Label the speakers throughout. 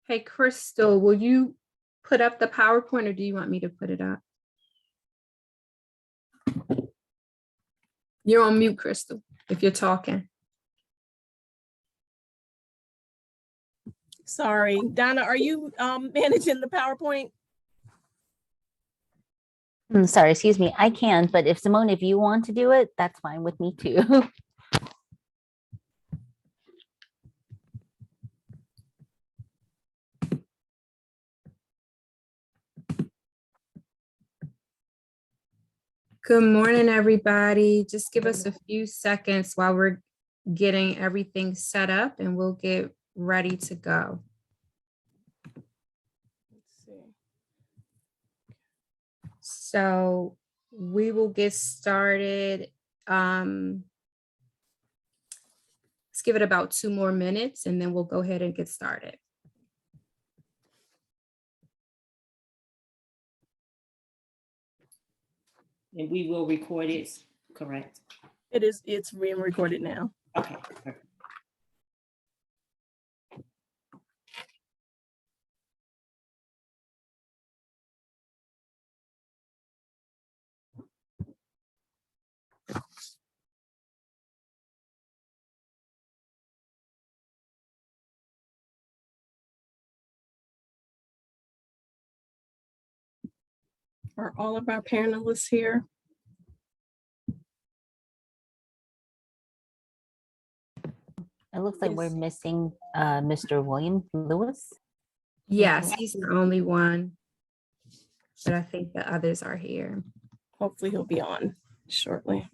Speaker 1: Hey, Crystal, will you put up the PowerPoint or do you want me to put it up? You're on mute, Crystal, if you're talking.
Speaker 2: Sorry, Donna, are you managing the PowerPoint?
Speaker 3: Sorry, excuse me. I can, but if Simone, if you want to do it, that's fine with me too.
Speaker 1: Good morning, everybody. Just give us a few seconds while we're getting everything set up and we'll get ready to go.
Speaker 2: Let's see.
Speaker 1: So we will get started. Let's give it about 2 more minutes and then we'll go ahead and get started.
Speaker 4: And we will record it, correct?
Speaker 2: It's being recorded now.
Speaker 4: Okay, perfect.
Speaker 2: Are all of our panelists here?
Speaker 3: It looks like we're
Speaker 2: Yes.
Speaker 3: missing Mr. William Lewis.
Speaker 1: Yes, he's the only one, but I think the others are here.
Speaker 2: Hopefully he'll be on shortly.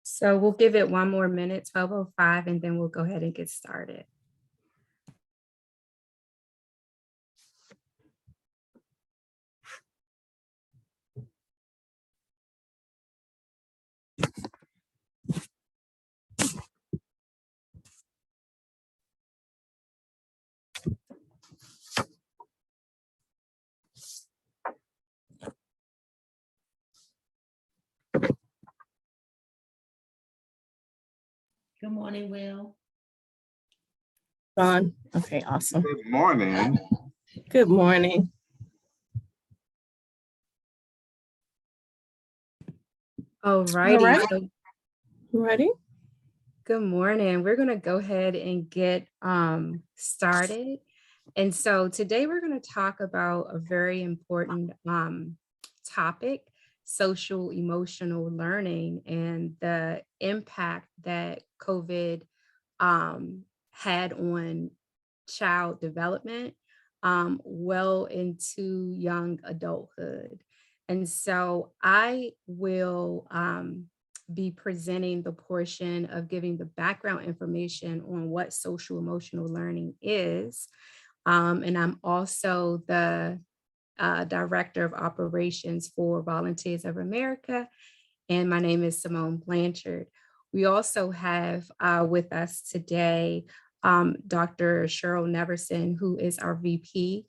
Speaker 1: So we'll give it 1 more minute, 12:05, and then we'll go ahead and get started.
Speaker 4: Good morning, Will.
Speaker 2: On. Okay, awesome.
Speaker 5: Good morning.
Speaker 2: Good morning.
Speaker 1: All righty.
Speaker 2: right.
Speaker 1: So
Speaker 2: Ready?
Speaker 1: good morning. We're going to go ahead and get started. And so today we're going to talk about a very important topic, social emotional learning, and the impact that COVID had on child development well into young adulthood. And so I will be presenting the portion of giving the background information on what social emotional learning is. And I'm also the Director of Operations for Volunteers of America. And my name is Simone Blanchard. We also have with us today Dr. Cheryl Neverson, who is our VP.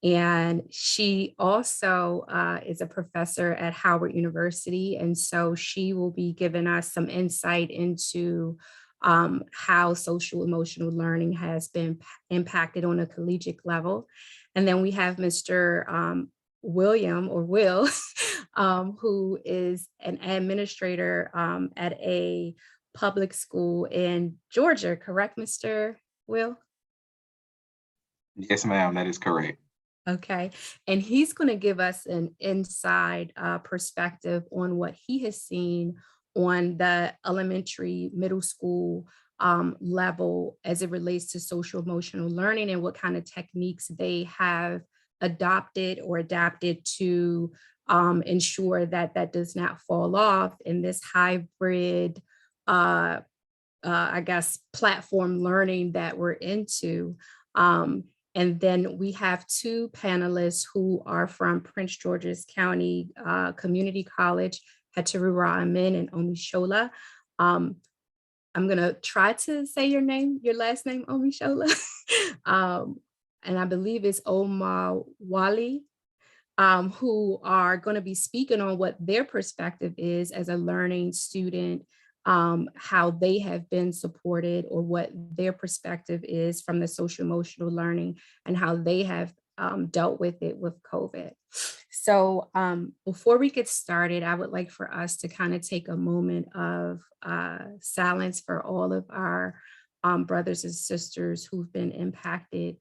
Speaker 1: And she also is a professor at Howard University. And so she will be giving us some insight into how social emotional learning has been impacted on a collegiate level. And then we have Mr. William or Will, who is an administrator at a public school in Georgia, correct, Mr. Will?
Speaker 5: Yes, ma'am, that is correct.
Speaker 1: Okay, and he's going to give us an inside perspective on what he has seen on the elementary, middle school level as it relates to social emotional learning and what kind of techniques they have adopted or adapted to ensure that that does not fall off in this hybrid, I guess, platform learning that we're into. Um, and then we have two panelists who are from Prince George's County Community College, Heteru Amin and Omishola. Um, I'm gonna try to say your last name, Omishola. And I believe it's Omar Wali, who are going to be speaking on what their perspective is as a learning student, how they have been supported or what their perspective is from the social emotional learning and how they have dealt with it with COVID. So before we get started, I would like for us to kind of take a moment of silence for all of our brothers and sisters who've been impacted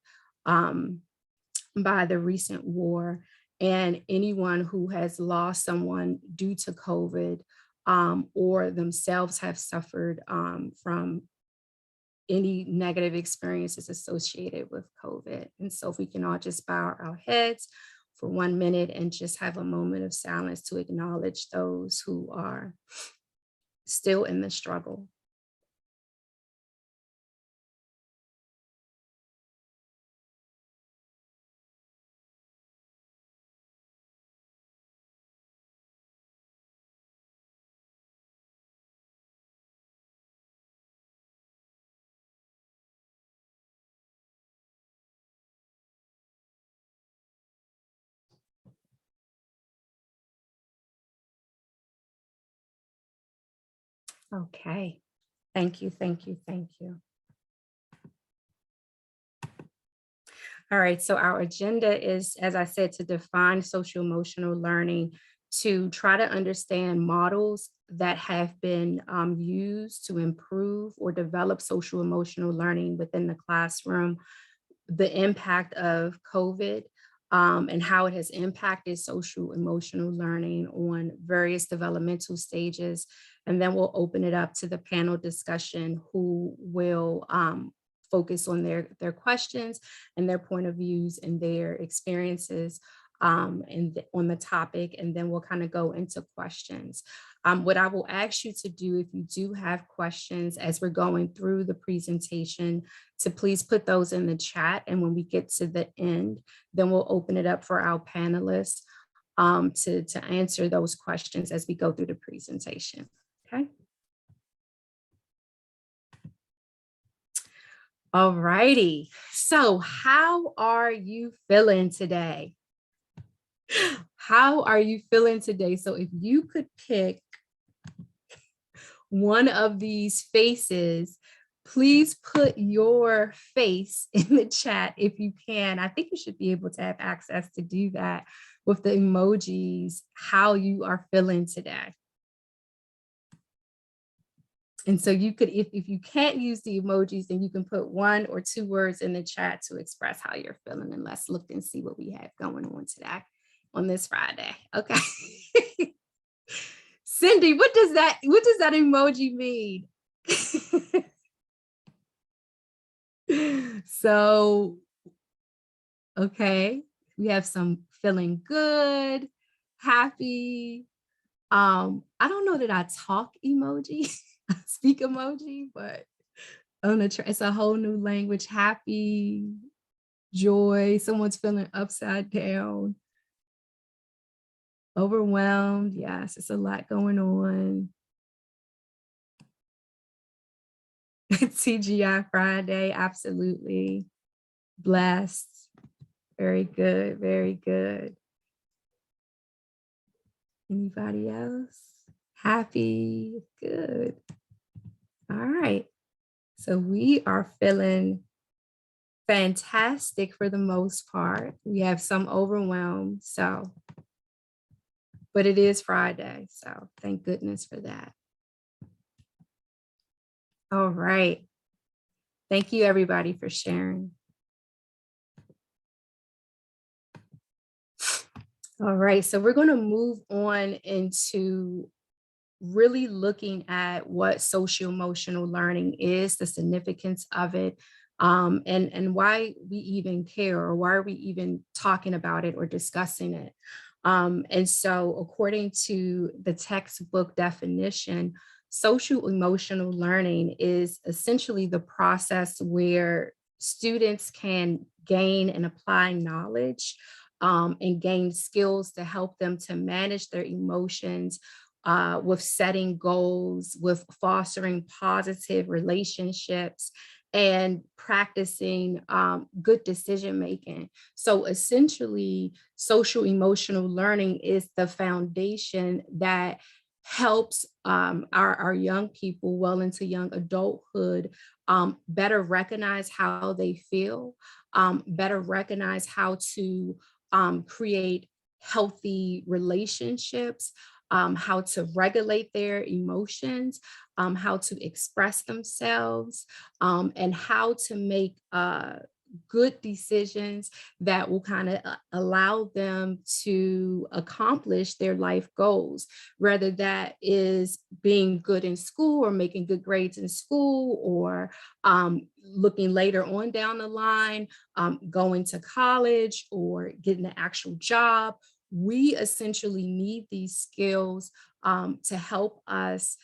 Speaker 1: by the recent war, and anyone who has lost someone due to COVID or themselves have suffered from any negative experiences associated with COVID. And so if we can all just bow our heads for 1 minute and just have a moment of silence to acknowledge those who are still in the struggle. Okay, thank you, thank you, thank you. All right, so our agenda is, as I said, to define social emotional learning, to try to understand models that have been used to improve or develop social emotional learning within the classroom, the impact of COVID, and how it has impacted social emotional learning on various developmental stages. And then we'll open it up to the panel discussion who will focus on their questions and their point of views and their experiences and on the topic. And then we'll kind of go into questions. What I will ask you to do, if you do have questions as we're going through the presentation, to please put those in the chat. And when we get to the end, then we'll open it up for our panelists to answer those questions as we go through the presentation. Okay. All righty. So how are you feeling today? How are you feeling today? So if you could pick one of these faces, please put your face in the chat if you can. I think you should be able to have access to do that with the emojis, how you are feeling today. And so you could, if you can't use the emojis, then you can put 1 or 2 words in the chat to express how you're feeling. And let's look and see what we have going on today on this Friday. Okay. Cindy, what does that emoji mean? So, okay, we have some feeling good, happy. I don't know that I talk emoji, speak emoji, but it's a whole new language. Happy, joy, someone's feeling upside down, overwhelmed. Yes, it's a lot going on. TGI Friday, absolutely. Blessed. Very good, very good. Anybody else? Happy, good. All right. So we are feeling fantastic for the most part. We have some overwhelm, but it is Friday, so thank goodness for that. All right. Thank you everybody for sharing. All right, so we're going to move on into really looking at what social emotional learning is, the significance of it, and why we even care, or why are we even talking about it or discussing it. And so, according to the textbook definition, social emotional learning is essentially the process where students can gain and apply knowledge, and gain skills to help them to manage their emotions, with setting goals, with fostering positive relationships, and practicing good decision making. So essentially, social emotional learning is the foundation that helps our young people well into young adulthood better recognize how they feel, better recognize how to create healthy relationships, how to regulate their emotions, how to express themselves, and how to make good decisions that will kind of allow them to accomplish their life goals, whether that is being good in school or making good grades in school, or looking later on down the line, going to college or getting an actual job. We essentially need these skills to help us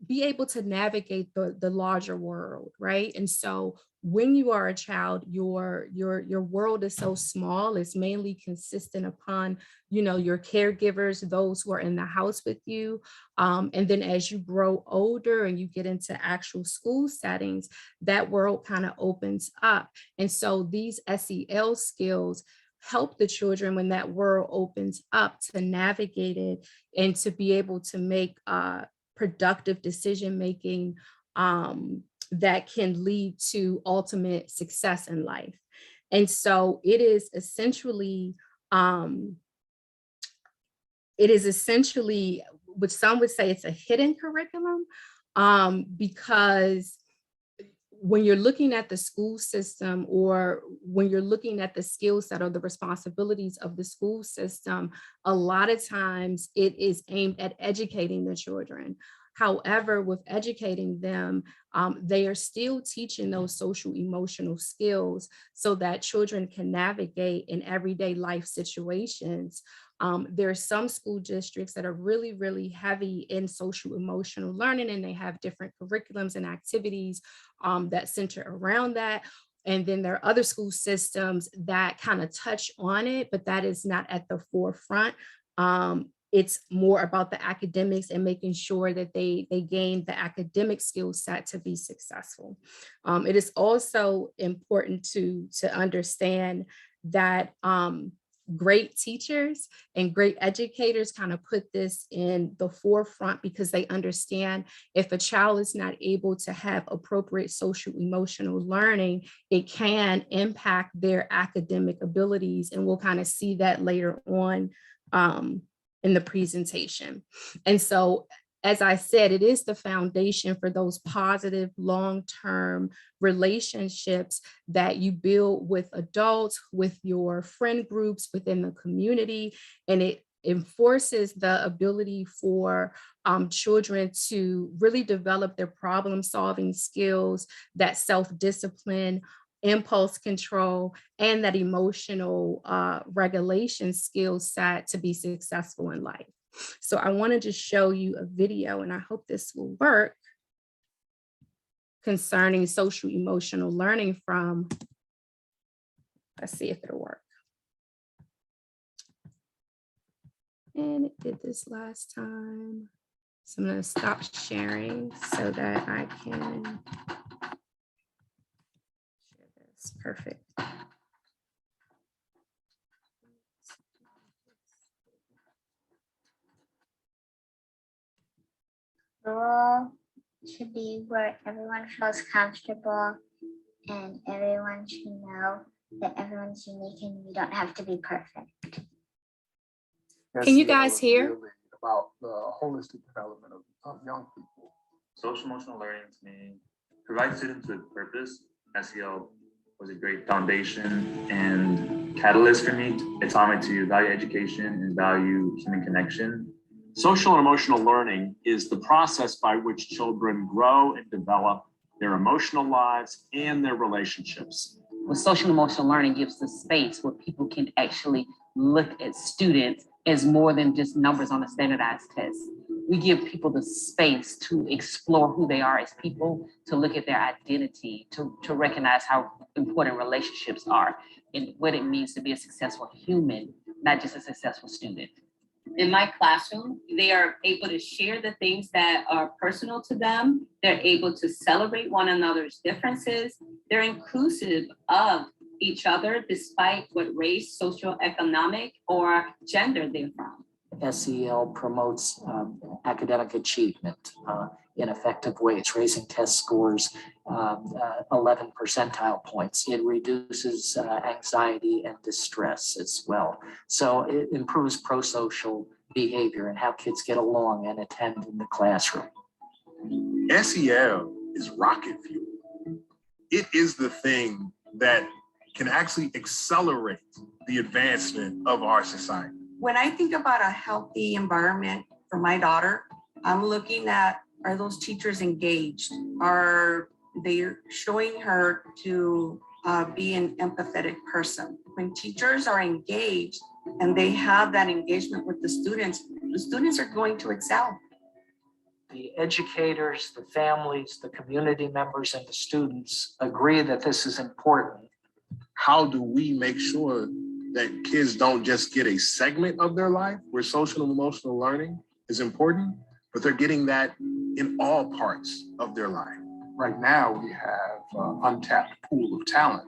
Speaker 1: be able to navigate the larger world, right? And so when you are a child, your world is so small. It's mainly consistent upon, your caregivers, those who are in the house with you. And then as you grow older and you get into actual school settings, that world kind of opens up. And so these SEL skills help the children when that world opens up to navigate it and to be able to make productive decision making that can lead to ultimate success in life. And so um, it is essentially, which some would say it's a hidden curriculum, because when you're looking at the school system, or when you're looking at the skill set or the responsibilities of the school system, a lot of times it is aimed at educating the children. However, with educating them, they are still teaching those social emotional skills so that children can navigate in everyday life situations. There are some school districts that are really, really heavy in social emotional learning, and they have different curriculums and activities that center around that. And then there are other school systems that kind of touch on it, but that is not at the forefront. It's more about the academics and making sure that they gain the academic skill set to be successful. It is also important to understand that great teachers and great educators kind of put this in the forefront because they understand if a child is not able to have appropriate social emotional learning, it can impact their academic abilities. And we'll kind of see that later on in the presentation. And so, as I said, it is the foundation for those positive long-term relationships that you build with adults, with your friend groups within the community, and it enforces the ability for children to really develop their problem-solving skills, that self-discipline, impulse control, and that emotional regulation skill set to be successful in life. So I wanted to show you a video, and I hope this will work, concerning social emotional learning from, let's see if it'll work. And it did this last time. So I'm going to stop sharing so that I can share this. Perfect.
Speaker 5: The role should be where everyone feels comfortable and everyone should know that everyone's unique and we don't have to be perfect.
Speaker 1: Can you guys hear?
Speaker 6: Really about the holistic development of young people.
Speaker 7: Social emotional learning to me provides students with purpose. SEL was a great foundation and catalyst for me. It taught me to value education and value human connection. Social and emotional learning is the process by which children grow and develop their emotional lives and their relationships.
Speaker 8: Well, social emotional learning gives the space where people can actually look at students as more than just numbers on a standardized test. We give people the space to explore who they are as people, to look at their identity, to recognize how important relationships are and what it means to be a successful human, not just a successful student. In my classroom, they are able to share the things that are personal to them. They're able to celebrate one another's differences. They're inclusive of each other despite what race, socioeconomic, or gender they're from.
Speaker 9: SEL promotes academic achievement in effective ways, raising test scores 11 percentile points. It reduces anxiety and distress as well. So it improves pro-social behavior and how kids get along and attend in the classroom.
Speaker 6: SEL is rocket fuel. It is the thing that can actually accelerate the advancement of our society.
Speaker 10: When I think about a healthy environment for my daughter, I'm looking at, are those teachers engaged? Are they showing her to be an empathetic person? When teachers are engaged and they have that engagement with the students are going to excel.
Speaker 9: The educators, the families, the community members, and the students agree that this is important.
Speaker 6: How do we make sure that kids don't just get a segment of their life where social and emotional learning is important, but they're getting that in all parts of their life? Right now, we have an untapped pool of talent.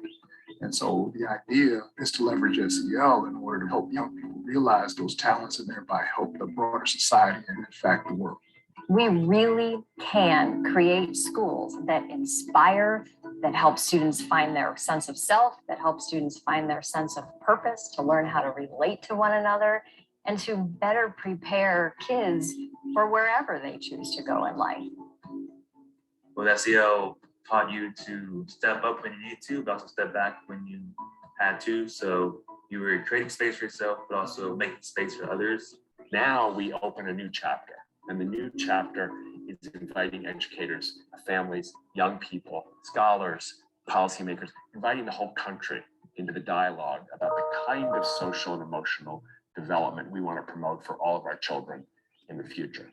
Speaker 6: And so the idea is to leverage SEL in order to help young people realize those talents and thereby help the broader society and, in fact, the world.
Speaker 11: We really can create schools that inspire, that help students find their sense of self, that help students find their sense of purpose, to learn how to relate to one another, and to better prepare kids for wherever they choose to go in life.
Speaker 7: Well, SEL taught you to step up when you need to, but also step back when you had to. So you were creating space for yourself, but also making space for others. Now we open a new chapter. And the new chapter is inviting educators, families, young people, scholars, policymakers, inviting the whole country into the dialogue about the kind of social and emotional development we want to promote for all of our children in the future.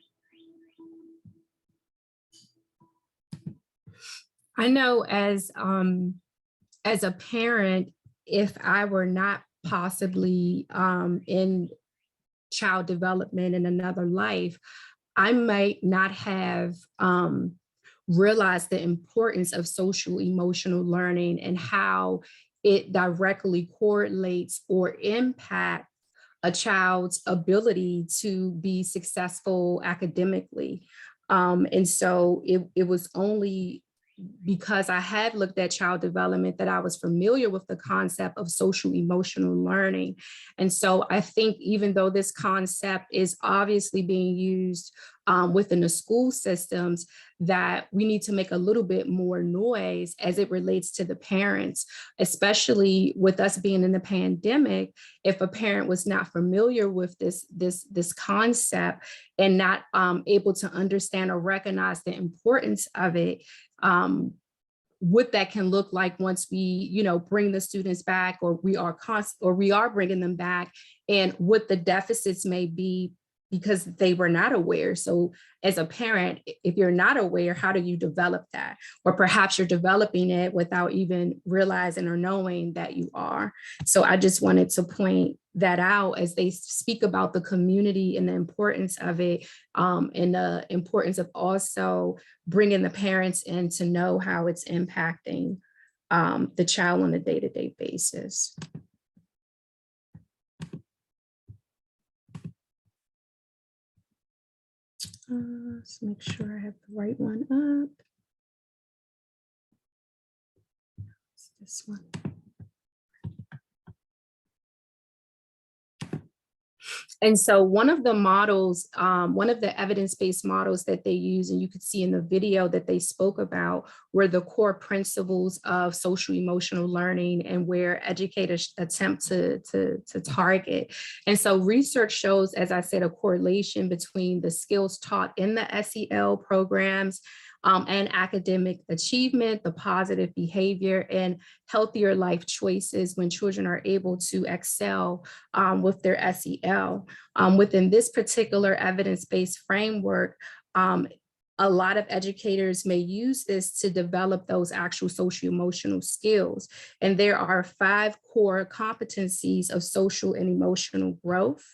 Speaker 1: I know as a parent, if I were not possibly in child development in another life, I might not have realized the importance of social emotional learning and how it directly correlates or impacts a child's ability to be successful academically. And so it was only because I had looked at child development that I was familiar with the concept of social emotional learning. And so I think even though this concept is obviously being used within the school systems, that we need to make a little bit more noise as it relates to the parents, especially with us being in the pandemic. If a parent was not familiar with this concept and not able to understand or recognize the importance of it, what that can look like once we, bring the students back, or we are bringing them back, and what the deficits may be because they were not aware. So as a parent, if you're not aware, how do you develop that? Or perhaps you're developing it without even realizing or knowing that you are. So I just wanted to point that out as they speak about the community and the importance of it, and the importance of also bringing the parents in to know how it's impacting the child on a day-to-day basis. Let's make sure I have the right one up. It's this one. And so one of the models, one of the evidence-based models that they use, and you could see in the video that they spoke about, were the core principles of social emotional learning and where educators attempt to target. And so research shows, as I said, a correlation between the skills taught in the SEL programs and academic achievement, the positive behavior, and healthier life choices when children are able to excel with their SEL. Within this particular evidence-based framework, a lot of educators may use this to develop those actual socio-emotional skills. And there are 5 core competencies of social and emotional growth.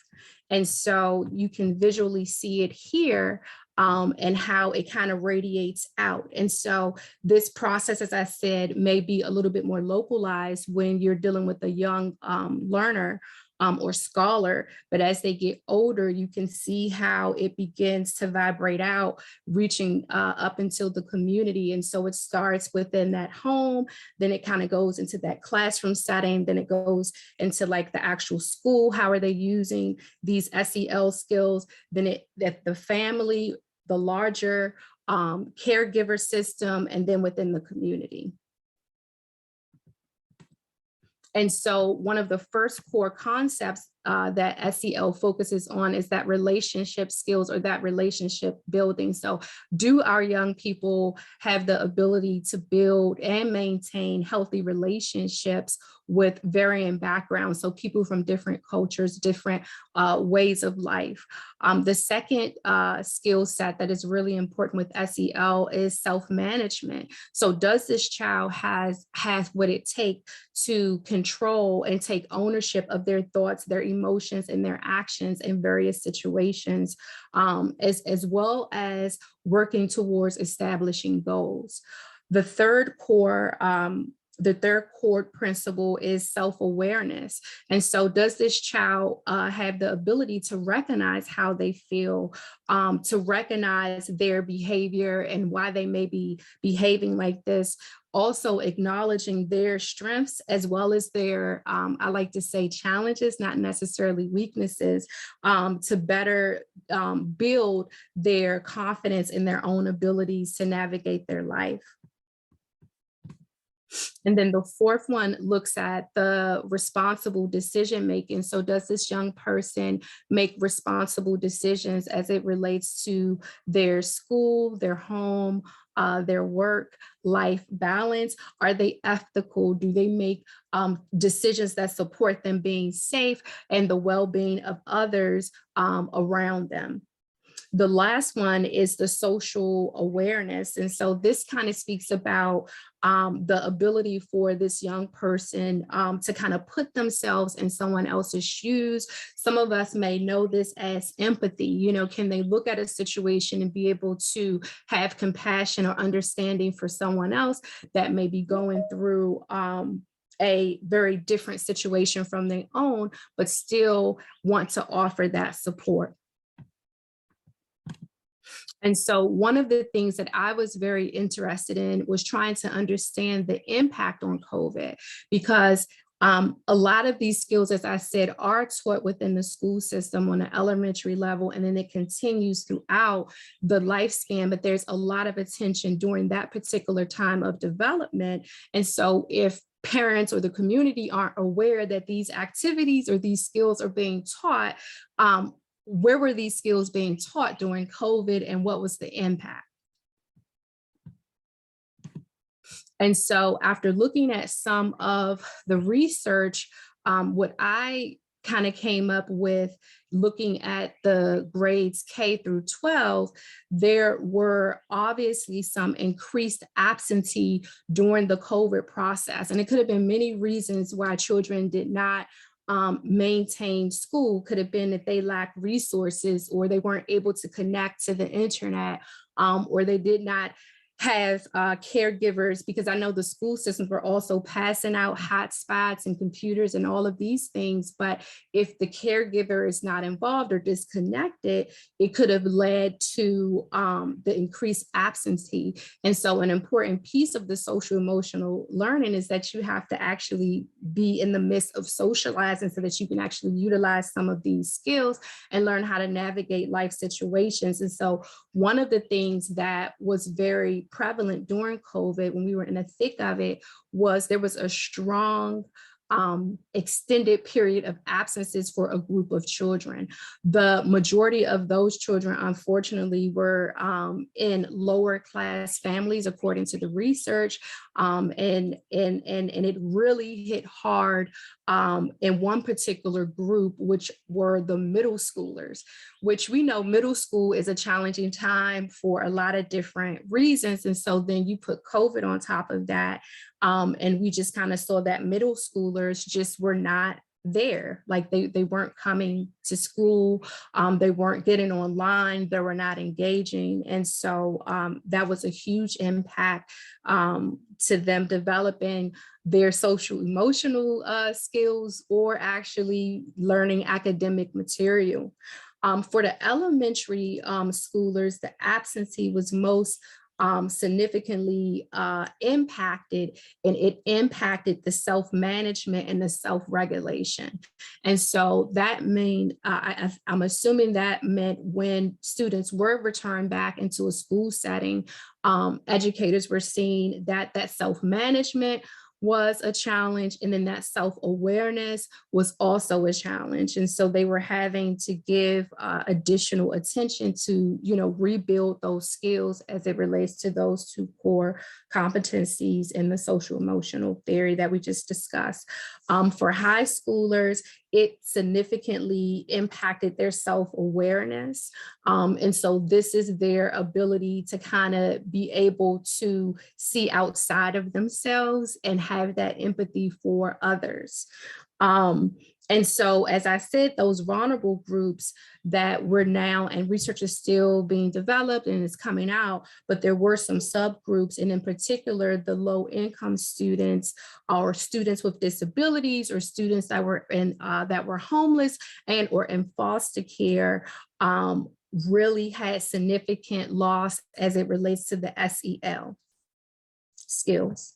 Speaker 1: And so you can visually see it here and how it kind of radiates out. And so this process, as I said, may be a little bit more localized when you're dealing with a young learner or scholar, but as they get older, you can see how it begins to vibrate out, reaching up until the community. And so it starts within that home, then it kind of goes into that classroom setting, then it goes into like the actual school. How are they using these SEL skills? Then at the family, the larger caregiver system, and then within the community. And so one of the first core concepts that SEL focuses on is that relationship skills or that relationship building. So do our young people have the ability to build and maintain healthy relationships with varying backgrounds? So people from different cultures, different ways of life. The second skill set that is really important with SEL is self-management. So does this child has what it takes to control and take ownership of their thoughts, their emotions, and their actions in various situations, as well as working towards establishing goals. The third core principle is self-awareness. And so does this child have the ability to recognize how they feel, to recognize their behavior and why they may be behaving like this? Also acknowledging their strengths as well as their, I like to say, challenges, not necessarily weaknesses, to better build their confidence in their own abilities to navigate their life. And then the fourth one looks at the responsible decision making. So does this young person make responsible decisions as it relates to their school, their home, their work, life balance? Are they ethical? Do they make decisions that support them being safe and the well-being of others around them? The last one is the social awareness. And so this kind of speaks about the ability for this young person to kind of put themselves in someone else's shoes. Some of us may know this as empathy. You know, can they look at a situation and be able to have compassion or understanding for someone else that may be going through a very different situation from their own, but still want to offer that support? And so one of the things that I was very interested in was trying to understand the impact on COVID, because a lot of these skills, as I said, are taught within the school system on an elementary level, and then it continues throughout the lifespan, but there's a lot of attention during that particular time of development. And so if parents or the community aren't aware that these activities or these skills are being taught, where were these skills being taught during COVID and what was the impact? And so after looking at some of the research, what I kind of came up with looking at the grades K through 12, there were obviously some increased absentee during the COVID process. And it could have been many reasons why children did not maintain school. Could have been that they lacked resources, or they weren't able to connect to the internet, or they did not have caregivers, because I know the school systems were also passing out hotspots and computers and all of these things. But if the caregiver is not involved or disconnected, it could have led to the increased absentee. And so an important piece of the social emotional learning is that you have to actually be in the midst of socializing so that you can actually utilize some of these skills and learn how to navigate life situations. And so one of the things that was very prevalent during COVID, when we were in the thick of it, was there was a strong extended period of absences for a group of children. The majority of those children, unfortunately, were in lower class families, according to the research, and it really hit hard in one particular group, which were the middle schoolers, which we know middle school is a challenging time for a lot of different reasons. And so then you put COVID on top of that. And we just kind of saw that middle schoolers just were not there. Like they weren't coming to school. They weren't getting online. They were not engaging. And so that was a huge impact to them developing their social emotional skills or actually learning academic material. For the elementary schoolers, the absentee was most significantly impacted, and it impacted the self-management and the self-regulation. And so that meant, I'm assuming that meant when students were returned back into a school setting, educators were seeing that self-management was a challenge, and then that self-awareness was also a challenge. And so they were having to give additional attention to, rebuild those skills as it relates to those two core competencies in the social emotional theory that we just discussed. For high schoolers, it significantly impacted their self-awareness. And so this is their ability to kind of be able to see outside of themselves and have that empathy for others. And so, as I said, those vulnerable groups that were now, and research is still being developed and it's coming out, but there were some subgroups, and in particular, the low income students or students with disabilities or students that were that were homeless and or in foster care, really had significant loss as it relates to the SEL skills.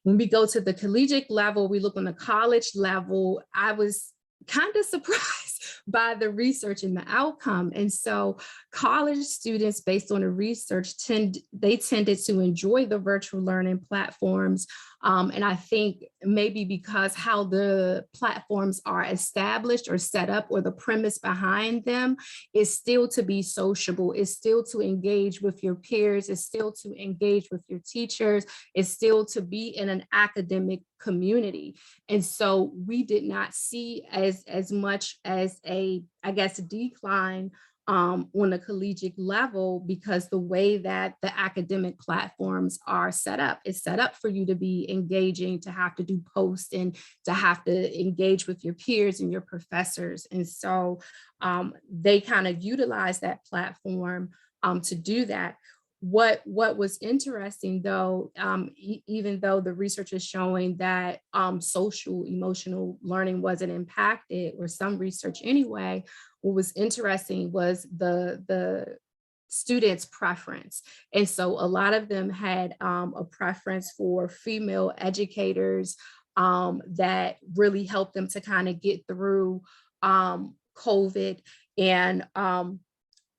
Speaker 1: When we go to the collegiate level, we look on the college level, I was kind of surprised by the research and the outcome. And so college students, based on the research, tended to enjoy the virtual learning platforms. And I think maybe because how the platforms are established or set up, or the premise behind them is still to be sociable, is still to engage with your peers, is still to engage with your teachers, is still to be in an academic community. And so we did not see as much as a decline on the collegiate level, because the way that the academic platforms are set up is set up for you to be engaging, to have to do posts, and to have to engage with your peers and your professors. And so they kind of utilize that platform to do that. What was interesting, though, even though the research is showing that social emotional learning wasn't impacted, or some research anyway, what was interesting was the students' preference. And so a lot of them had a preference for female educators that really helped them to kind of get through COVID. And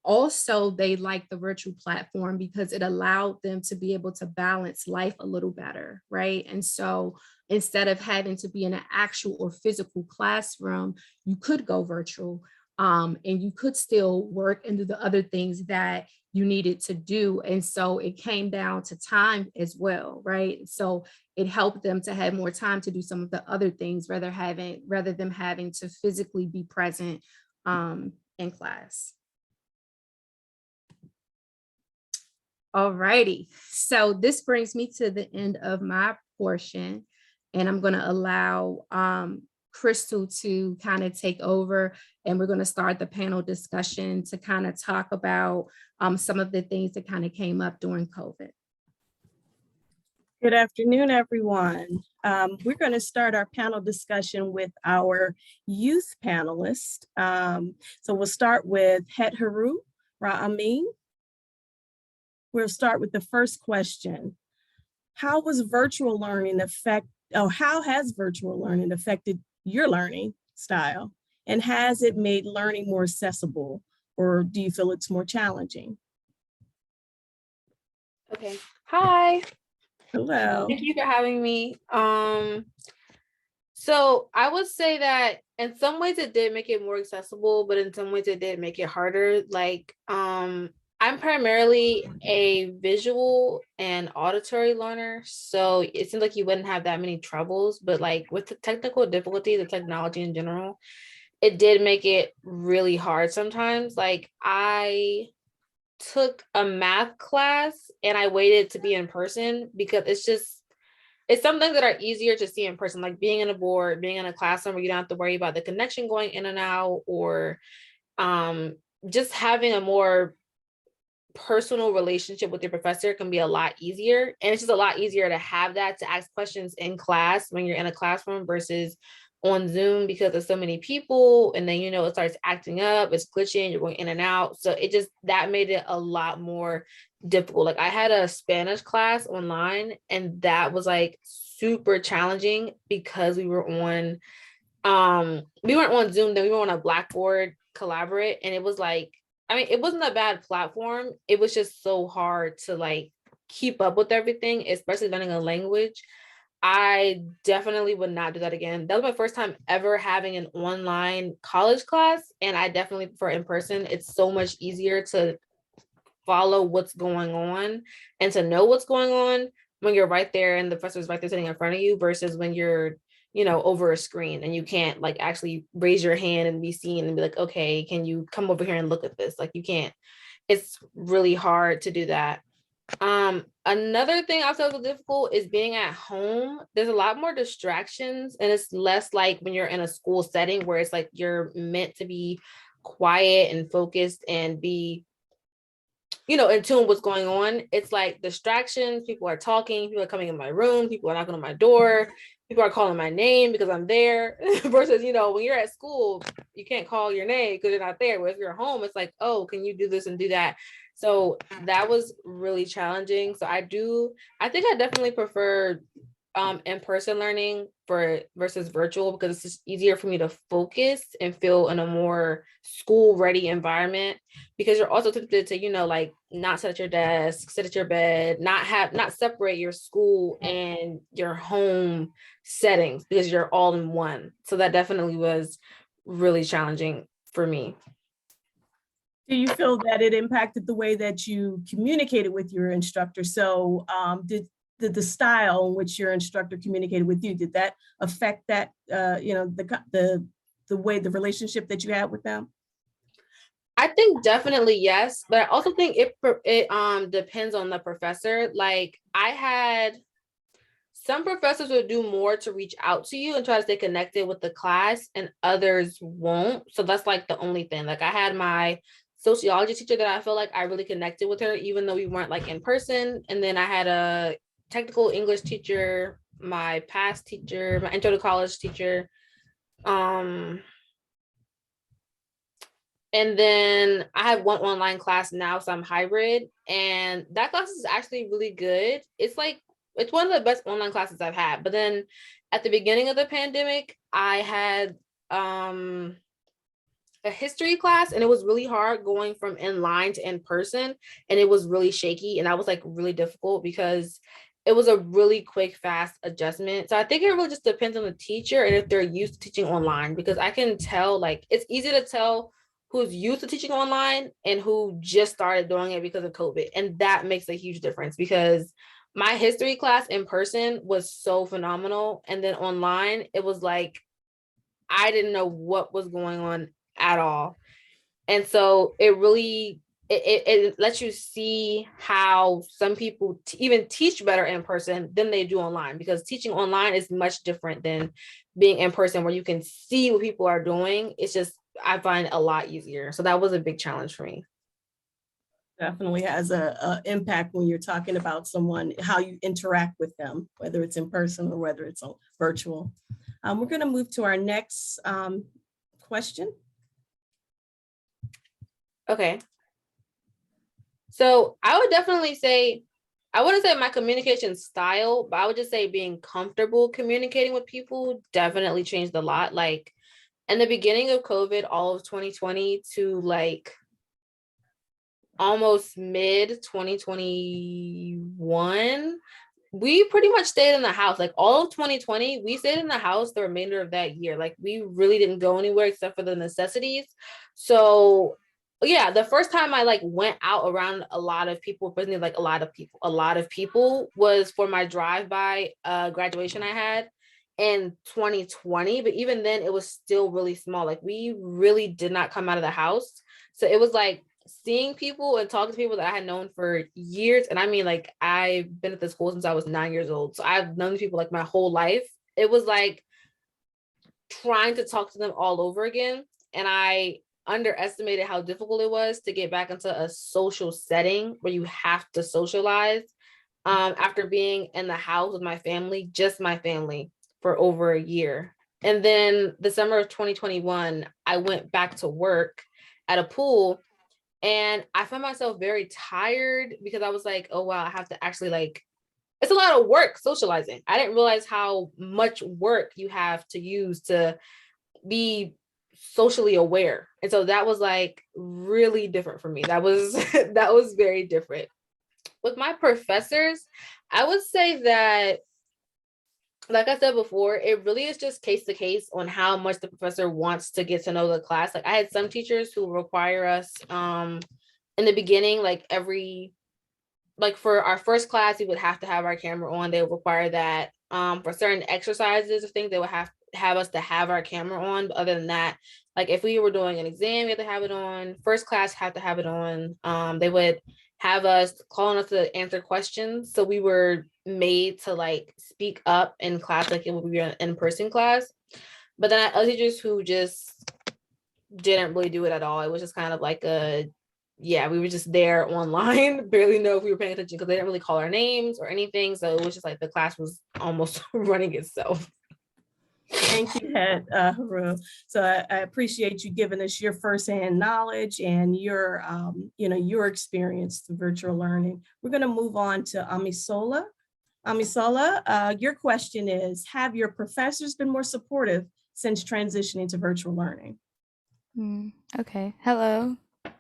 Speaker 1: also, they liked the virtual platform because it allowed them to be able to balance life a little better, right? And so instead of having to be in an actual or physical classroom, you could go virtual, and you could still work and do the other things that you needed to do. And so it came down to time as well, right? So it helped them to have more time to do some of the other things rather than having to physically be present in class. All righty, so this brings me to the end of my portion, and I'm going to allow Crystal to kind of take over, and we're going to start the panel discussion to kind of talk about some of the things that kind of came up during COVID.
Speaker 2: Good afternoon, everyone. We're going to start our panel discussion with our youth panelists. So we'll start with Het Haru Ra'amin. We'll start with the first question. How has virtual learning affected your learning style? And has it made learning more accessible, or do you feel it's more challenging?
Speaker 12: Okay. Hi.
Speaker 2: Hello.
Speaker 12: Thank you for having me. So I would say that in some ways it did make it more accessible, but in some ways it did make it harder. Like, I'm primarily a visual and auditory learner, so it seems like you wouldn't have that many troubles, but like with the technical difficulty, the technology in general, it did make it really hard sometimes. Like, I took a math class and I waited to be in person because it's some things that are easier to see in person, like being in a board, being in a classroom where you don't have to worry about the connection going in and out, or just having a more personal relationship with your professor can be a lot easier. And it's just a lot easier to have that, to ask questions in class when you're in a classroom versus on Zoom, because there's so many people, and then, it starts acting up, it's glitching, you're going in and out. So that made it a lot more difficult. Like, I had a Spanish class online, and that was like super challenging because we weren't on Zoom, then we were on a Blackboard Collaborate, and it was like, it wasn't a bad platform. It was just so hard to like keep up with everything, especially learning a language. I definitely would not do that again. That was my first time ever having an online college class, and I definitely prefer in person. It's so much easier to follow what's going on and to know what's going on when you're right there and the professor's right there sitting in front of you, versus when you're over a screen and you can't like actually raise your hand and be seen and be like, okay, can you come over here and look at this? Like, you can't. It's really hard to do that. Another thing I feel difficult is being at home. There's a lot more distractions, and it's less like when you're in a school setting where it's like you're meant to be quiet and focused and be in tune with what's going on. It's like distractions, people are talking, people are coming in my room, people are knocking on my door, people are calling my name because I'm there. Versus, when you're at school, you can't call your name because you're not there. Whereas if you're home, it's like, oh, can you do this and do that? So that was really challenging. So I think I definitely prefer in-person learning versus virtual, because it's just easier for me to focus and feel in a more school-ready environment, because you're also tempted to, like, not sit at your desk, sit at your bed, not separate your school and your home settings, because you're all in one. So that definitely was really challenging for me.
Speaker 2: Do you feel that it impacted the way that you communicated with your instructor? So did the style in which your instructor communicated with you, did that affect that, the way, the relationship that you had with them?
Speaker 12: I think definitely yes, but I also think it depends on the professor. Like, I had some professors would do more to reach out to you and try to stay connected with the class, and others won't. So that's like the only thing. Like, I had my sociology teacher that I feel like I really connected with her, even though we weren't like in person. And then I had a technical English teacher, my past teacher, my intro to college teacher. And then I have one online class now, so I'm hybrid, and that class is actually really good. It's one of the best online classes I've had. But then at the beginning of the pandemic, I had a history class, and it was really hard going from in-line to in person, and it was really shaky, and that was like really difficult because it was a really quick, fast adjustment. So I think it really just depends on the teacher and if they're used to teaching online, because I can tell, like, it's easy to tell who's used to teaching online and who just started doing it because of COVID. And that makes a huge difference, because my history class in person was so phenomenal. And then online, it was like, I didn't know what was going on at all. And so it really it lets you see how some people even teach better in person than they do online, because teaching online is much different than being in person where you can see what people are doing. It's just, I find it a lot easier. So that was a big challenge for me.
Speaker 2: Definitely has a impact when you're talking about someone, how you interact with them, whether it's in person or whether it's virtual. We're going to move to our next question.
Speaker 12: Okay. So I would definitely say, I wouldn't say my communication style, but I would just say being comfortable communicating with people definitely changed a lot. Like in the beginning of COVID, all of 2020 to like almost mid 2021, we pretty much stayed in the house. Like all of 2020, we stayed in the house the remainder of that year. Like we really didn't go anywhere except for the necessities. So yeah, the first time I like went out around a lot of people, personally, like a lot of people was for my drive-by graduation I had in 2020. But even then it was still really small. Like we really did not come out of the house. So it was like seeing people and talking to people that I had known for years. And I mean, like, I've been at the school since I was 9 years old. So I've known these people like my whole life. It was like trying to talk to them all over again. And I underestimated how difficult it was to get back into a social setting where you have to socialize after being in the house with my family, just my family, for over a year. And then the summer of 2021, I went back to work at a pool, and I found myself very tired because I was like, oh, wow, I have to actually like, it's a lot of work socializing. I didn't realize how much work you have to use to be socially aware. And so that was like really different for me. That was, that was very different. With my professors, I would say that, like I said before, it really is just case to case on how much the professor wants to get to know the class. Like I had some teachers who require us in the beginning, like for our first class, we would have to have our camera on. They would require that. For certain exercises or things, they would have us to have our camera on. But other than that, like if we were doing an exam, we had to have it on. First class had to have it on. They would have us calling us to answer questions. So we were made to like speak up in class like it would be an in-person class. But then I had other teachers who just didn't really do it at all. It was just kind of like yeah, we were just there online, barely know if we were paying attention because they didn't really call our names or anything. So it was just like the class was almost running itself.
Speaker 2: Thank you, Head Haru. So I appreciate you giving us your firsthand knowledge and your, your experience through virtual learning. We're going to move on to Amisola. Amisola, your question is, have your professors been more supportive since transitioning to virtual learning?
Speaker 13: Okay. Hello.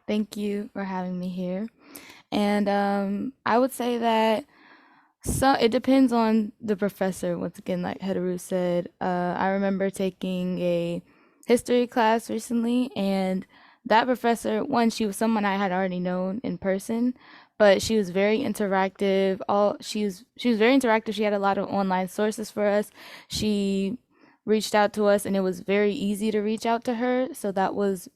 Speaker 13: Thank you for having me here. And I would say that it depends on the professor. Once again, like Hedaru said, I remember taking a history class recently, and that professor, she was someone I had already known in person, but she was very interactive. She was very interactive. She had a lot of online sources for us. She reached out to us, and it was very easy to reach out to her. So that was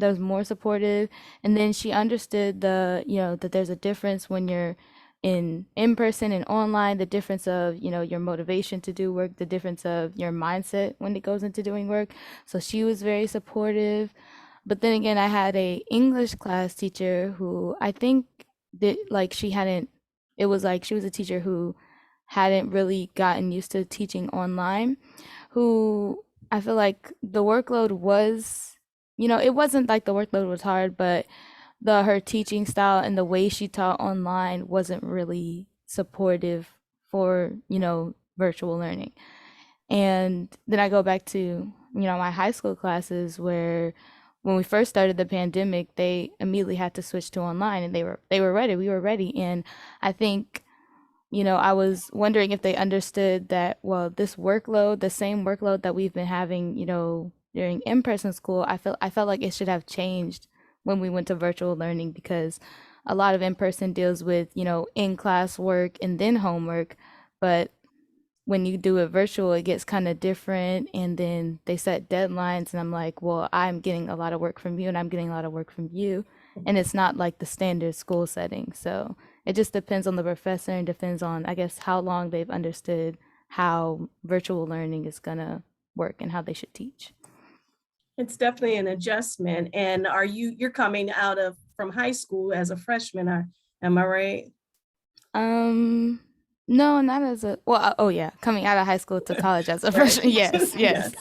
Speaker 13: more supportive. And then she understood that there's a difference when you're in person and online, the difference of your motivation to do work, the difference of your mindset when it goes into doing work. So she was very supportive. But then again, I had a English class teacher who I think that it was like she was a teacher who hadn't really gotten used to teaching online, who I feel like the workload was, it wasn't like the workload was hard, but her teaching style and the way she taught online wasn't really supportive for, virtual learning. And then I go back to, my high school classes where when we first started the pandemic, they immediately had to switch to online, and they were ready. We were ready. And I think, I was wondering if they understood that, well, the same workload that we've been having, during in-person school, I felt like it should have changed when we went to virtual learning, because a lot of in-person deals with, in-class work and then homework. But when you do it virtual, it gets kind of different. And then they set deadlines, and I'm like, well, I'm getting a lot of work from you, and I'm getting a lot of work from you. and it's not like the standard school setting. So it just depends on the professor and depends on, I guess, how long they've understood how virtual learning is gonna work and how they should teach.
Speaker 2: It's definitely an adjustment. And you're coming out of from high school as a freshman, am I right?
Speaker 13: No, not as a oh yeah, coming out of high school to college as a
Speaker 2: Right.
Speaker 13: freshman. Yes, yes.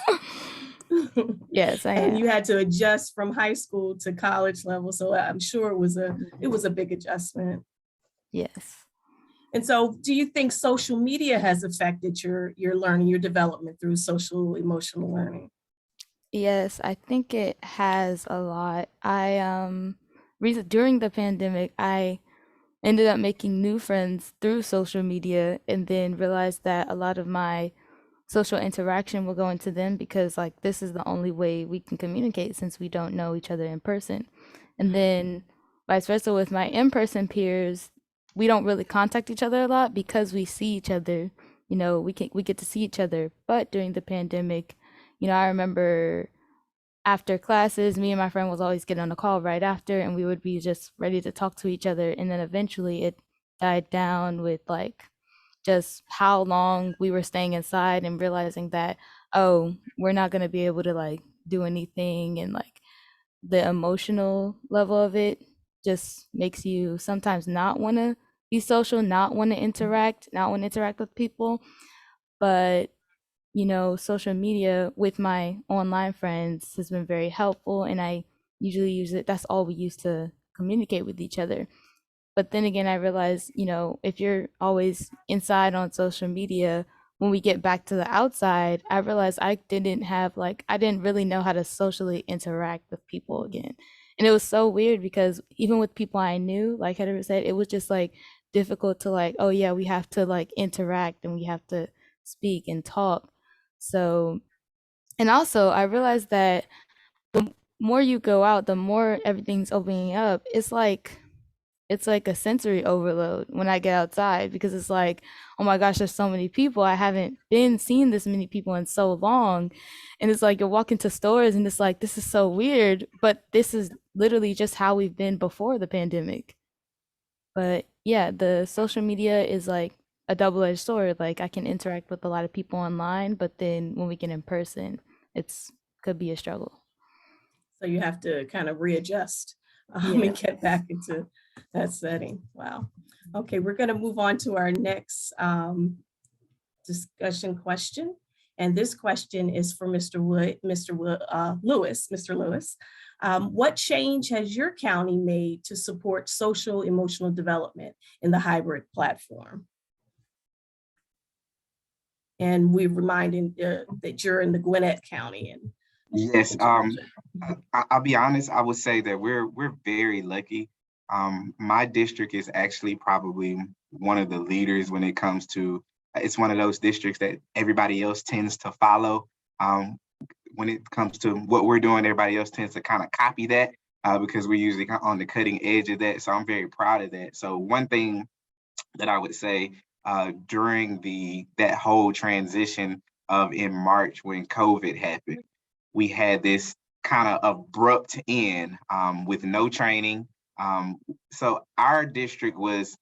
Speaker 13: Yes, I
Speaker 2: And
Speaker 13: am.
Speaker 2: you had to adjust from high school to college level. So I'm sure it was a big adjustment.
Speaker 13: Yes.
Speaker 2: And so do you think social media has affected your learning, your development through social emotional learning?
Speaker 13: Yes, I think it has a lot. During the pandemic, I ended up making new friends through social media and then realized that a lot of my social interaction will go into them because like this is the only way we can communicate since we don't know each other in person. And then vice versa with my in-person peers, we don't really contact each other a lot because we see each other, we get to see each other. But during the pandemic, I remember after classes, me and my friend was always getting on a call right after, and we would be just ready to talk to each other. And then eventually it died down with like just how long we were staying inside and realizing that, oh, we're not going to be able to like do anything. And like the emotional level of it just makes you sometimes not want to be social, not want to interact, not want to interact with people. But social media with my online friends has been very helpful, and I usually use it. That's all we use to communicate with each other. But then again, I realized, if you're always inside on social media, when we get back to the outside, I realized I didn't really know how to socially interact with people again. And it was so weird because even with people I knew, like Heather said, it was just like difficult to like, oh yeah, we have to like interact and we have to speak and talk. So, and also I realized that the more you go out, the more everything's opening up. It's like a sensory overload when I get outside because it's like, oh my gosh, there's so many people. I haven't been seeing this many people in so long. And it's like you're walking to stores and it's like, this is so weird, but this is literally just how we've been before the pandemic. But yeah, the social media is like a double-edged sword. Like I can interact with a lot of people online, but then when we get in person, it's could be a struggle.
Speaker 2: So you have to kind of readjust
Speaker 13: Yeah.
Speaker 2: and get back into that setting. Wow. Okay, we're going to move on to our next discussion question. And this question is for Mr. Lewis. Mr. Lewis, what change has your county made to support social emotional development in the hybrid platform? And we're reminding that you're in the Gwinnett County. And
Speaker 14: Yes, I'll be honest. I would say that we're very lucky. My district is actually probably one of the leaders when it comes to. It's one of those districts that everybody else tends to follow. When it comes to what we're doing, everybody else tends to kind of copy that because we're usually on the cutting edge of that. So I'm very proud of that. So one thing that I would say during that whole transition of in March when COVID happened, we had this kind of abrupt end with no training. So our district was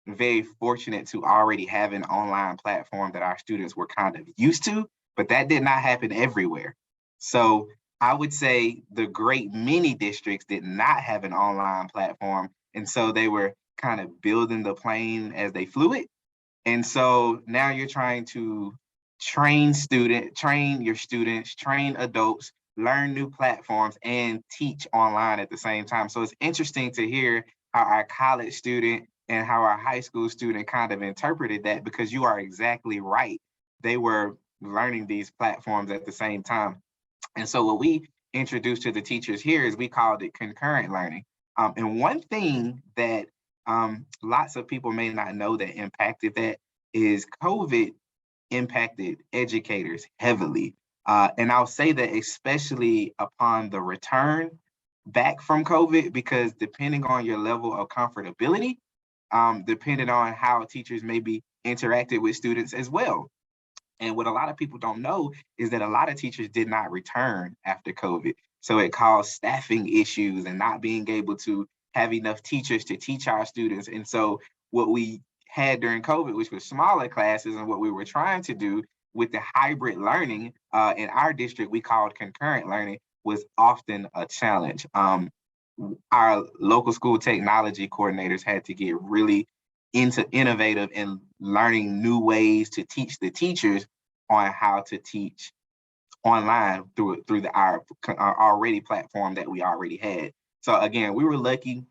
Speaker 14: very fortunate to already have an online platform that our students were kind of used to, but that did not happen everywhere. So I would say the great many districts did not have an online platform. And so they were kind of building the plane as they flew it. And so now you're trying to train your students, train adults, learn new platforms, and teach online at the same time. So it's interesting to hear how our college student and how our high school student kind of interpreted that, because you are exactly right. They were learning these platforms at the same time. And so what we introduced to the teachers here is we called it concurrent learning. And one thing that lots of people may not know that impacted that is COVID impacted educators heavily. And I'll say that especially upon the return back from COVID, because depending on your level of comfortability, depending on how teachers maybe interacted with students as well. And what a lot of people don't know is that a lot of teachers did not return after COVID. So it caused staffing issues and not being able to have enough teachers to teach our students. And so what we had during COVID, which was smaller classes, and what we were trying to do with the hybrid learning in our district, we called concurrent learning, was often a challenge. Our local school technology coordinators had to get really into innovative and learning new ways to teach the teachers on how to teach online through our already platform that we already had. So again, we were lucky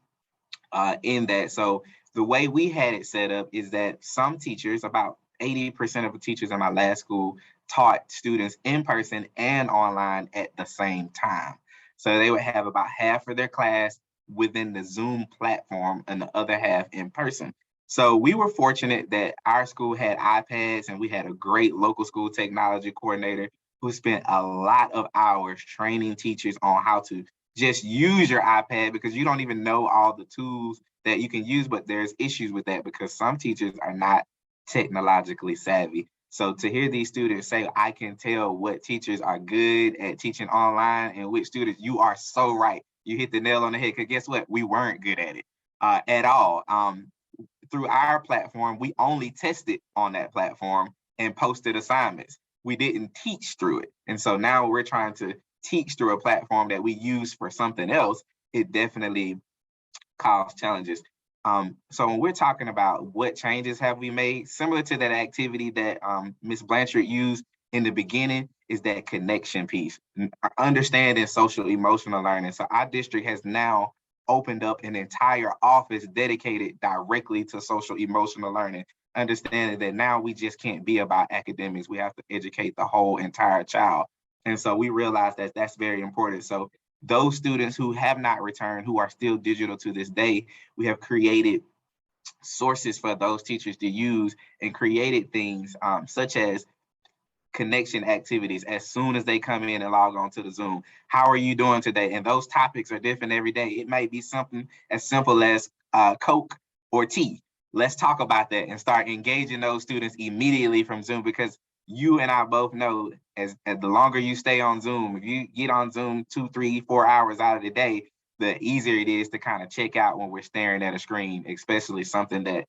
Speaker 14: in that. So the way we had it set up is that some teachers, about 80% of the teachers in my last school, taught students in person and online at the same time. So they would have about half of their class within the Zoom platform and the other half in person. So we were fortunate that our school had iPads, and we had a great local school technology coordinator who spent a lot of hours training teachers on how to just use your iPad, because you don't even know all the tools that you can use. But there's issues with that because some teachers are not technologically savvy. So to hear these students say, I can tell what teachers are good at teaching online and which students, you are so right. You hit the nail on the head, because guess what? We weren't good at it at all. Through our platform, we only tested on that platform and posted assignments. We didn't teach through it. And so now we're trying to teach through a platform that we use for something else. It definitely caused challenges. So when we're talking about what changes have we made, similar to that activity that Ms. Blanchard used in the beginning, is that connection piece, understanding social emotional learning. So our district has now opened up an entire office dedicated directly to social emotional learning, understanding that now we just can't be about academics. We have to educate the whole entire child. And so we realize that that's very important. So those students who have not returned, who are still digital to this day, we have created sources for those teachers to use and created things such as connection activities as soon as they come in and log on to the Zoom. How are you doing today? And those topics are different every day. It may be something as simple as Coke or tea. Let's talk about that and start engaging those students immediately from Zoom, because you and I both know as the longer you stay on Zoom, if you get on Zoom 2, 3, 4 hours out of the day, the easier it is to kind of check out when we're staring at a screen, especially something that,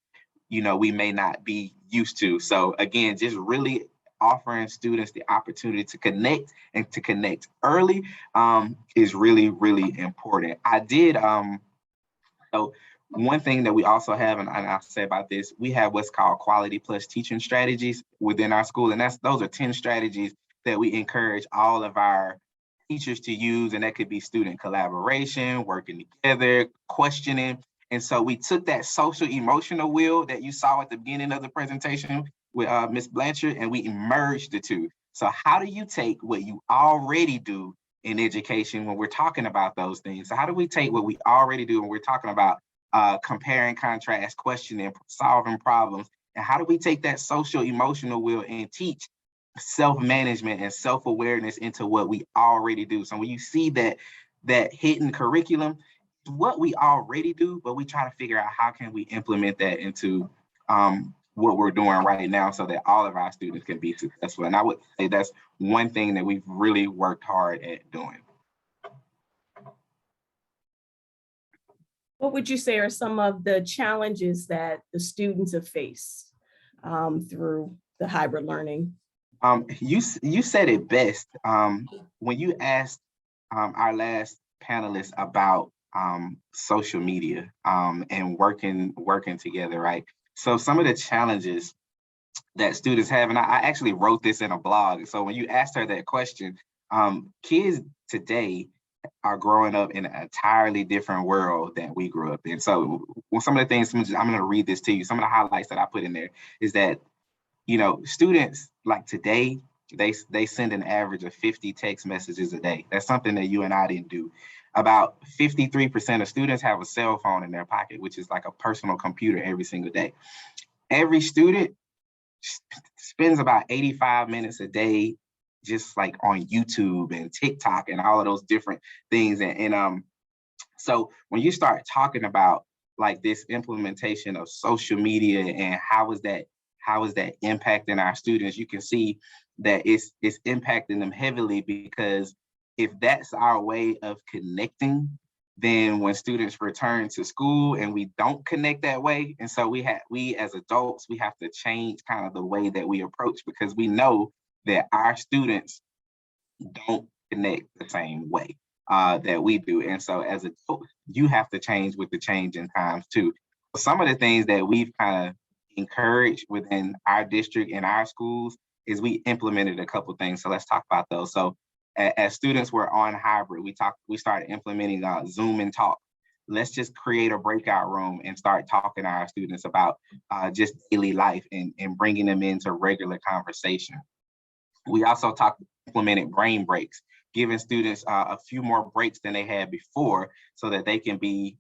Speaker 14: we may not be used to. So again, just really offering students the opportunity to connect and to connect early is really, really important. I did, so one thing that we also have, and I'll say about this, we have what's called quality plus teaching strategies within our school. And those are 10 strategies that we encourage all of our teachers to use. And that could be student collaboration, working together, questioning. And so we took that social emotional wheel that you saw at the beginning of the presentation with Ms. Blanchard, and we merged the two. So how do you take what you already do in education when we're talking about those things? So how do we take what we already do when we're talking about comparing, contrast, questioning, solving problems, and how do we take that social emotional wheel and teach self-management and self-awareness into what we already do? So when you see that hidden curriculum, what we already do, but we try to figure out how can we implement that into what we're doing right now so that all of our students can be successful. And I would say that's one thing that we've really worked hard at doing.
Speaker 2: What would you say are some of the challenges that the students have faced through the hybrid learning?
Speaker 14: You said it best when you asked our last panelist about social media and working together, right? So some of the challenges that students have, and I actually wrote this in a blog. So when you asked her that question, kids today are growing up in an entirely different world than we grew up in. So some of the things, I'm going to read this to you. Some of the highlights that I put in there is that, students like today, they send an average of 50 text messages a day. That's something that you and I didn't do. About 53% of students have a cell phone in their pocket, which is like a personal computer every single day. Every student spends about 85 minutes a day just like on YouTube and TikTok and all of those different things. And so when you start talking about like this implementation of social media and how is that impacting our students, you can see that it's impacting them heavily, because if that's our way of connecting, then when students return to school and we don't connect that way, and so we as adults, we have to change kind of the way that we approach, because we know that our students don't connect the same way that we do. And so as adults, you have to change with the change in times too. Some of the things that we've kind of encouraged within our district and our schools is we implemented a couple things. So let's talk about those. So as students were on hybrid, we started implementing Zoom and Talk. Let's just create a breakout room and start talking to our students about just daily life and bringing them into regular conversation. We also implemented brain breaks, giving students a few more breaks than they had before so that they can be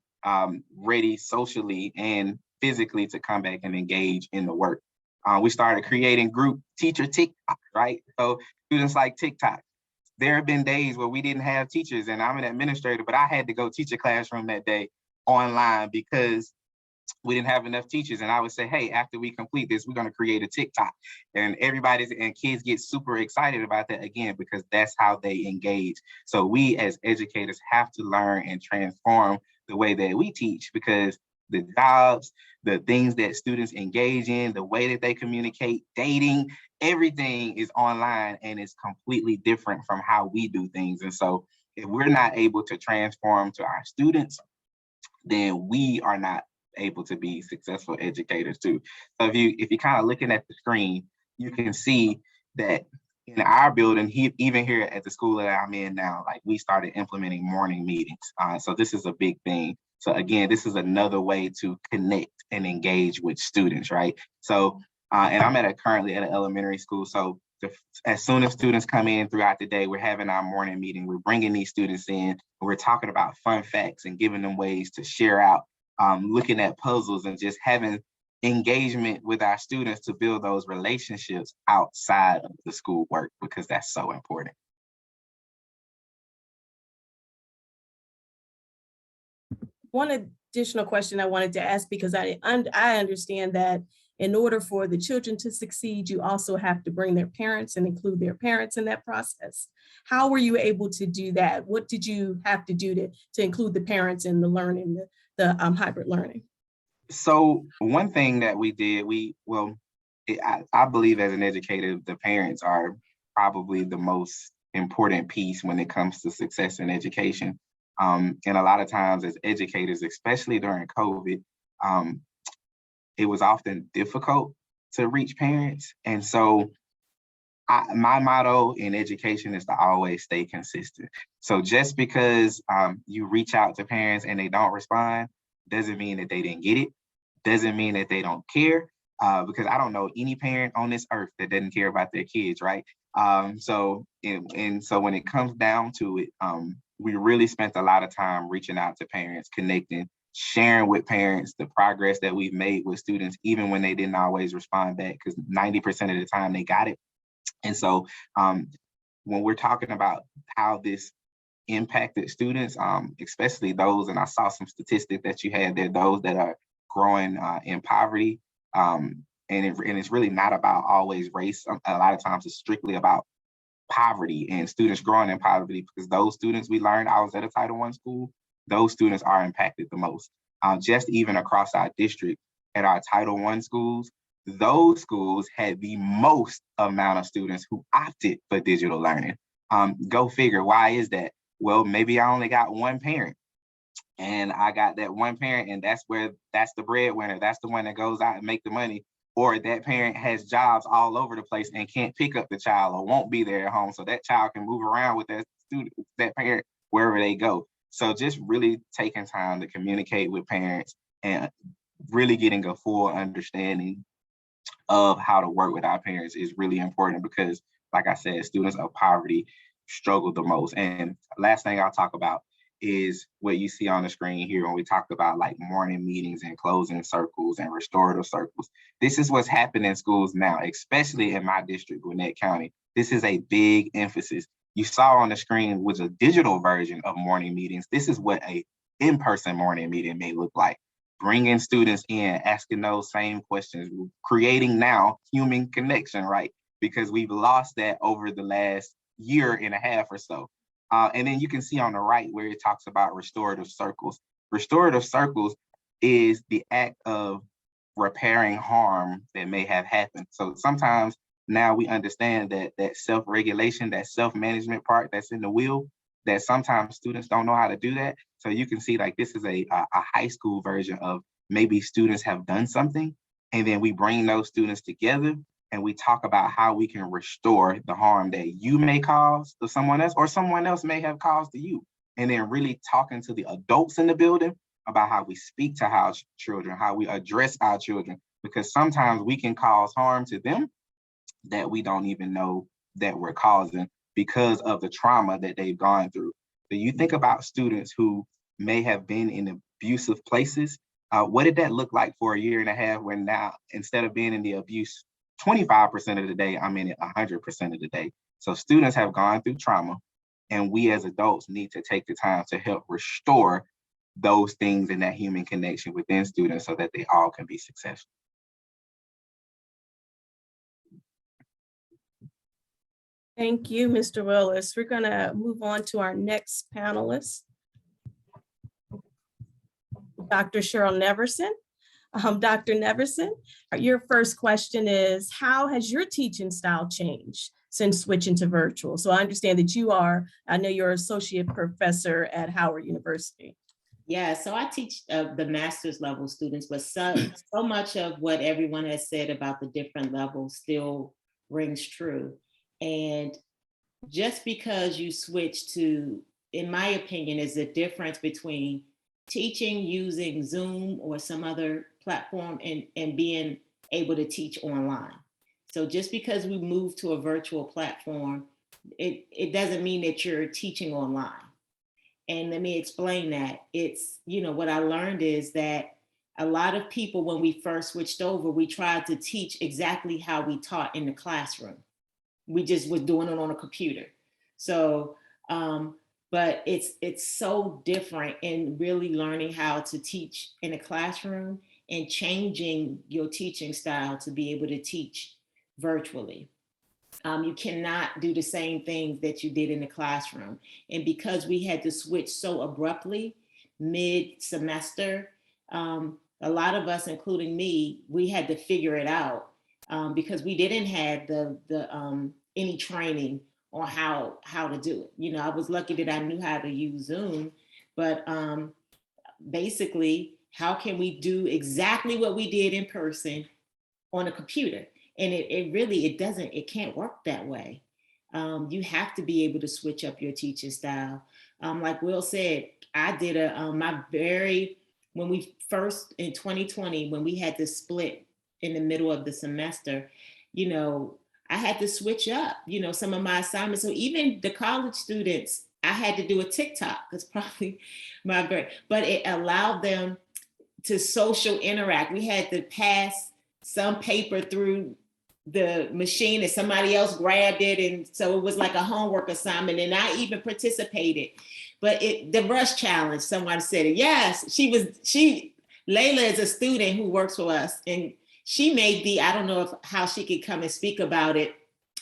Speaker 14: ready socially and physically to come back and engage in the work. We started creating group teacher TikTok, right? So students like TikTok. There have been days where we didn't have teachers, and I'm an administrator, but I had to go teach a classroom that day online because we didn't have enough teachers. And I would say, hey, after we complete this, we're going to create a TikTok. And kids get super excited about that again, because that's how they engage. So we as educators have to learn and transform the way that we teach, because the jobs, the things that students engage in, the way that they communicate, dating, everything is online and it's completely different from how we do things. And so if we're not able to transform to our students, then we are not able to be successful educators too. So if you're kind of looking at the screen, you can see that in our building, even here at the school that I'm in now, like we started implementing morning meetings. So this is a big thing. So again, this is another way to connect and engage with students, right? So, and I'm currently at an elementary school. So as soon as students come in throughout the day, we're having our morning meeting. We're bringing these students in, and we're talking about fun facts and giving them ways to share out, looking at puzzles and just having engagement with our students to build those relationships outside of the school work, because that's so important.
Speaker 2: One additional question I wanted to ask, because I understand that in order for the children to succeed, you also have to bring their parents and include their parents in that process. How were you able to do that? What did you have to do to include the parents in the learning, the hybrid learning?
Speaker 14: So one thing that we did, I believe as an educator, the parents are probably the most important piece when it comes to success in education. And a lot of times as educators, especially during COVID, it was often difficult to reach parents. And so my motto in education is to always stay consistent. So just because you reach out to parents and they don't respond, doesn't mean that they didn't get it, doesn't mean that they don't care, because I don't know any parent on this earth that doesn't care about their kids, right? So when it comes down to it, we really spent a lot of time reaching out to parents, connecting, sharing with parents the progress that we've made with students, even when they didn't always respond back, because 90% of the time they got it. And so when we're talking about how this impacted students, especially those, and I saw some statistics that you had there, those that are growing in poverty, and it's really not about always race. A lot of times it's strictly about poverty and students growing in poverty, because those students, we learned, I was at a Title I school, those students are impacted the most. Just even across our district at our Title I schools, those schools had the most amount of students who opted for digital learning. Go figure, why is that? Well, maybe I only got one parent, and I got that one parent, and that's the breadwinner. That's the one that goes out and make the money. Or that parent has jobs all over the place and can't pick up the child or won't be there at home. So that child can move around with that parent wherever they go. So just really taking time to communicate with parents and really getting a full understanding of how to work with our parents is really important, because like I said, students of poverty struggle the most. And last thing I'll talk about is what you see on the screen here when we talk about like morning meetings and closing circles and restorative circles. This is what's happening in schools now, especially in my district, Gwinnett County. This is a big emphasis. You saw on the screen was a digital version of morning meetings. This is what a in-person morning meeting may look like. Bringing students in, asking those same questions, creating now human connection, right? Because we've lost that over the last year and a half or so. And then you can see on the right where it talks about restorative circles. Restorative circles is the act of repairing harm that may have happened. So sometimes now we understand that self-regulation, that self-management part that's in the wheel, that sometimes students don't know how to do that. So you can see like this is a high school version of maybe students have done something, and then we bring those students together and we talk about how we can restore the harm that you may cause to someone else or someone else may have caused to you. And then really talking to the adults in the building about how we speak to our children, how we address our children, because sometimes we can cause harm to them that we don't even know that we're causing because of the trauma that they've gone through. So you think about students who may have been in abusive places. What did that look like for a year and a half when now, instead of being in the abuse 25% of the day, I'm in it 100% of the day? So students have gone through trauma, and we as adults need to take the time to help restore those things and that human connection within students so that they all can be successful.
Speaker 2: Thank you, Mr. Willis. We're gonna move on to our next panelist, Dr. Cheryl Neverson. Dr. Neverson, your first question is, how has your teaching style changed since switching to virtual? So I understand that I know you're associate professor at Howard University.
Speaker 4: Yeah, so I teach the master's level students, but so much of what everyone has said about the different levels still rings true. And just because you switch to, in my opinion, is the difference between teaching using Zoom or some other platform and being able to teach online. So just because we move to a virtual platform, it doesn't mean that you're teaching online. And let me explain that. It's, what I learned is that a lot of people, when we first switched over, we tried to teach exactly how we taught in the classroom. We just was doing it on a computer. So, but it's so different in really learning how to teach in a classroom and changing your teaching style to be able to teach virtually. You cannot do the same things that you did in the classroom. And because we had to switch so abruptly mid-semester, a lot of us, including me, we had to figure it out because we didn't have the any training on how to do it. I was lucky that I knew how to use Zoom, but basically, how can we do exactly what we did in person on a computer? And it can't work that way. You have to be able to switch up your teaching style. Like Will said, I did when we first in 2020, when we had to split in the middle of the semester, I had to switch up, some of my assignments. So even the college students, I had to do a TikTok. That's probably but it allowed them to social interact. We had to pass some paper through the machine and somebody else grabbed it. And so it was like a homework assignment. And I even participated. But the rush challenge, someone said it. Yes, Layla is a student who works for us. And she made I don't know how she could come and speak about it,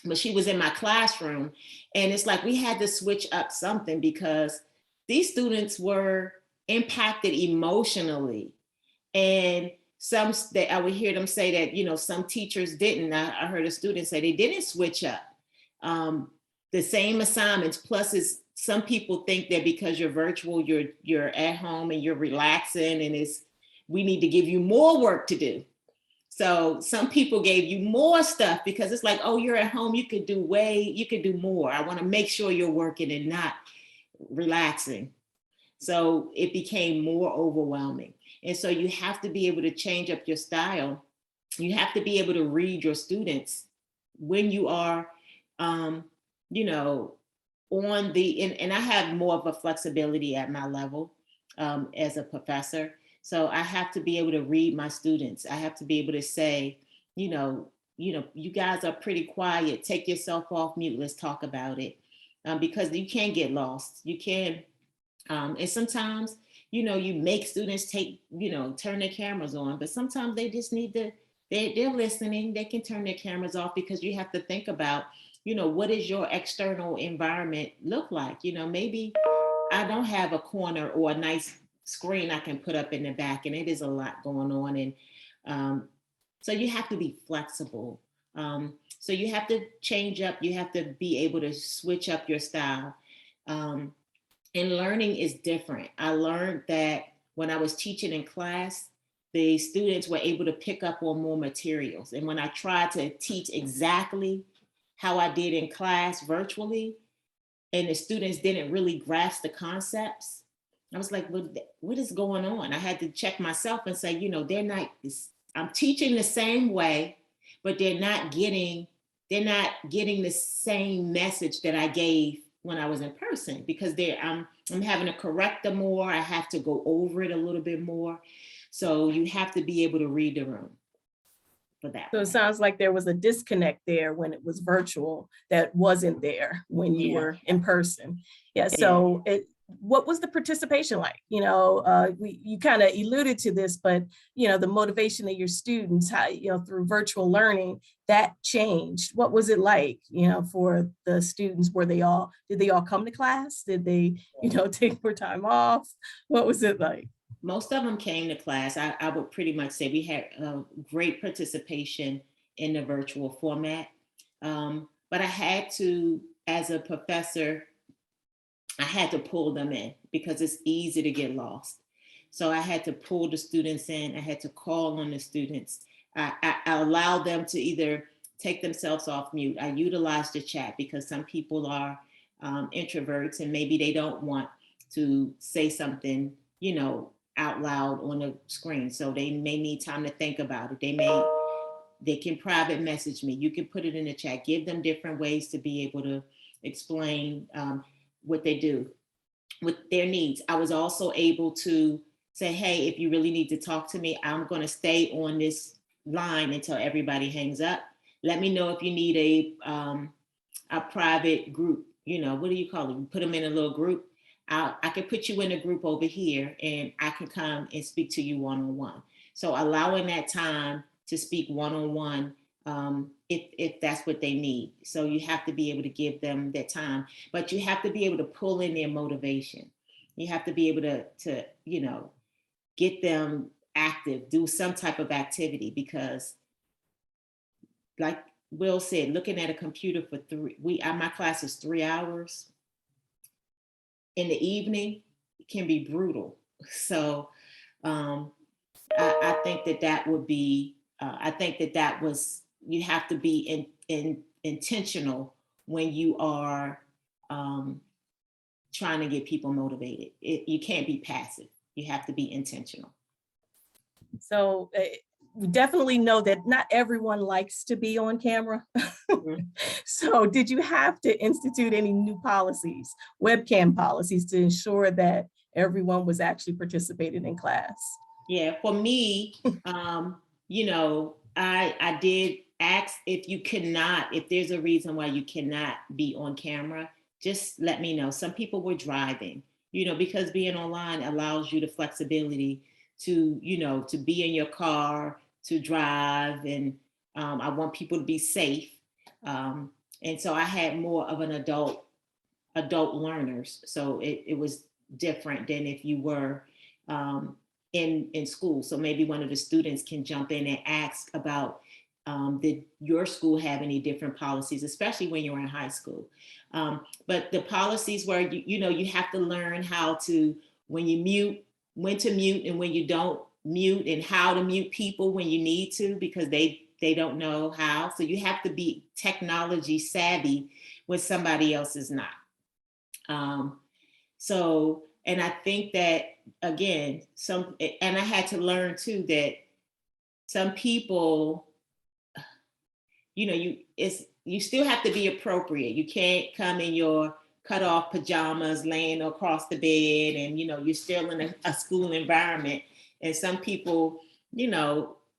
Speaker 4: but she was in my classroom. And it's like we had to switch up something because these students were impacted emotionally. And I would hear them say that, some teachers didn't. I heard a student say they didn't switch up the same assignments. Plus, some people think that because you're virtual, you're at home and you're relaxing, and we need to give you more work to do. So some people gave you more stuff because it's like, oh, you're at home, you could do more. I want to make sure you're working and not relaxing. So it became more overwhelming. And so you have to be able to change up your style. You have to be able to read your students when you are, on and I have more of a flexibility at my level as a professor. So I have to be able to read my students. I have to be able to say, you guys are pretty quiet. Take yourself off mute. Let's talk about it. Because you can get lost. You can. And sometimes, you make students turn their cameras on, but sometimes they just need they're listening. They can turn their cameras off, because you have to think about, what does your external environment look like? Maybe I don't have a corner or a nice screen I can put up in the back, and it is a lot going on. And so you have to be flexible. So you have to change up. You have to be able to switch up your style. And learning is different. I learned that when I was teaching in class, the students were able to pick up on more materials. And when I tried to teach exactly how I did in class virtually, and the students didn't really grasp the concepts, I was like, what is going on? I had to check myself and say, they're not, I'm teaching the same way, but they're not getting the same message that I gave when I was in person, because I'm having to correct them more. I have to go over it a little bit more. So you have to be able to read the room for that.
Speaker 2: So it sounds like there was a disconnect there when it was virtual that wasn't there when you were in person. Yeah. So what was the participation like? You kind of alluded to this, but the motivation of your students, how, through virtual learning, that changed. What was it like, for the students? Did they all come to class? Did they, take more time off? What was it like?
Speaker 4: Most of them came to class. I would pretty much say we had great participation in the virtual format. But I had to, as a professor, I had to pull them in, because it's easy to get lost. So I had to pull the students in. I had to call on the students. I allowed them to either take themselves off mute. I utilized the chat, because some people are introverts, and maybe they don't want to say something, out loud on the screen. So they may need time to think about it. They can private message me. You can put it in the chat. Give them different ways to be able to explain what they do with their needs. I was also able to say, hey, if you really need to talk to me, I'm going to stay on this line until everybody hangs up. Let me know if you need a private group. What do you call it? Put them in a little group. I can put you in a group over here, and I can come and speak to you one-on-one. So allowing that time to speak one-on-one, if that's what they need. So you have to be able to give them that time, but you have to be able to pull in their motivation. You have to be able to get them active, do some type of activity, because like Will said, looking at a computer for my class is 3 hours. In the evening, it can be brutal. So I think that would be, I think that was, you have to be intentional when you are trying to get people motivated. You can't be passive. You have to be intentional.
Speaker 2: So we definitely know that not everyone likes to be on camera. So did you have to institute any new policies, webcam policies, to ensure that everyone was actually participating in class?
Speaker 4: Yeah, for me, I did ask, if there's a reason why you cannot be on camera, just let me know. Some people were driving, because being online allows you the flexibility to be in your car, to drive, and I want people to be safe. And so I had more of an adult learners. So it was different than if you were in school. So maybe one of the students can jump in and ask about, did your school have any different policies, especially when you're in high school? But the policies were, you have to learn how to, when you mute, when to mute, and when you don't mute, and how to mute people when you need to, because they don't know how. So you have to be technology savvy when somebody else is not. And I think that, again, and I had to learn too, that some people, you still have to be appropriate. You can't come in your cut off pajamas laying across the bed, and you're still in a school environment. And some people,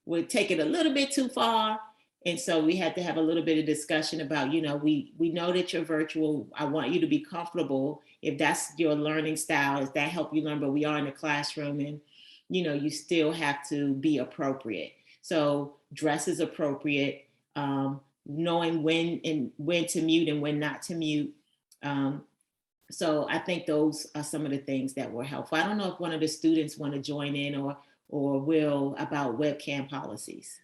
Speaker 4: would take it a little bit too far. And so we had to have a little bit of discussion about, we know that you're virtual. I want you to be comfortable. If that's your learning style, if that help you learn, but we are in a classroom, and, you still have to be appropriate. So dress is appropriate, knowing when to mute and when not to mute. So I think those are some of the things that were helpful. I don't know if one of the students want to join in or will about webcam policies.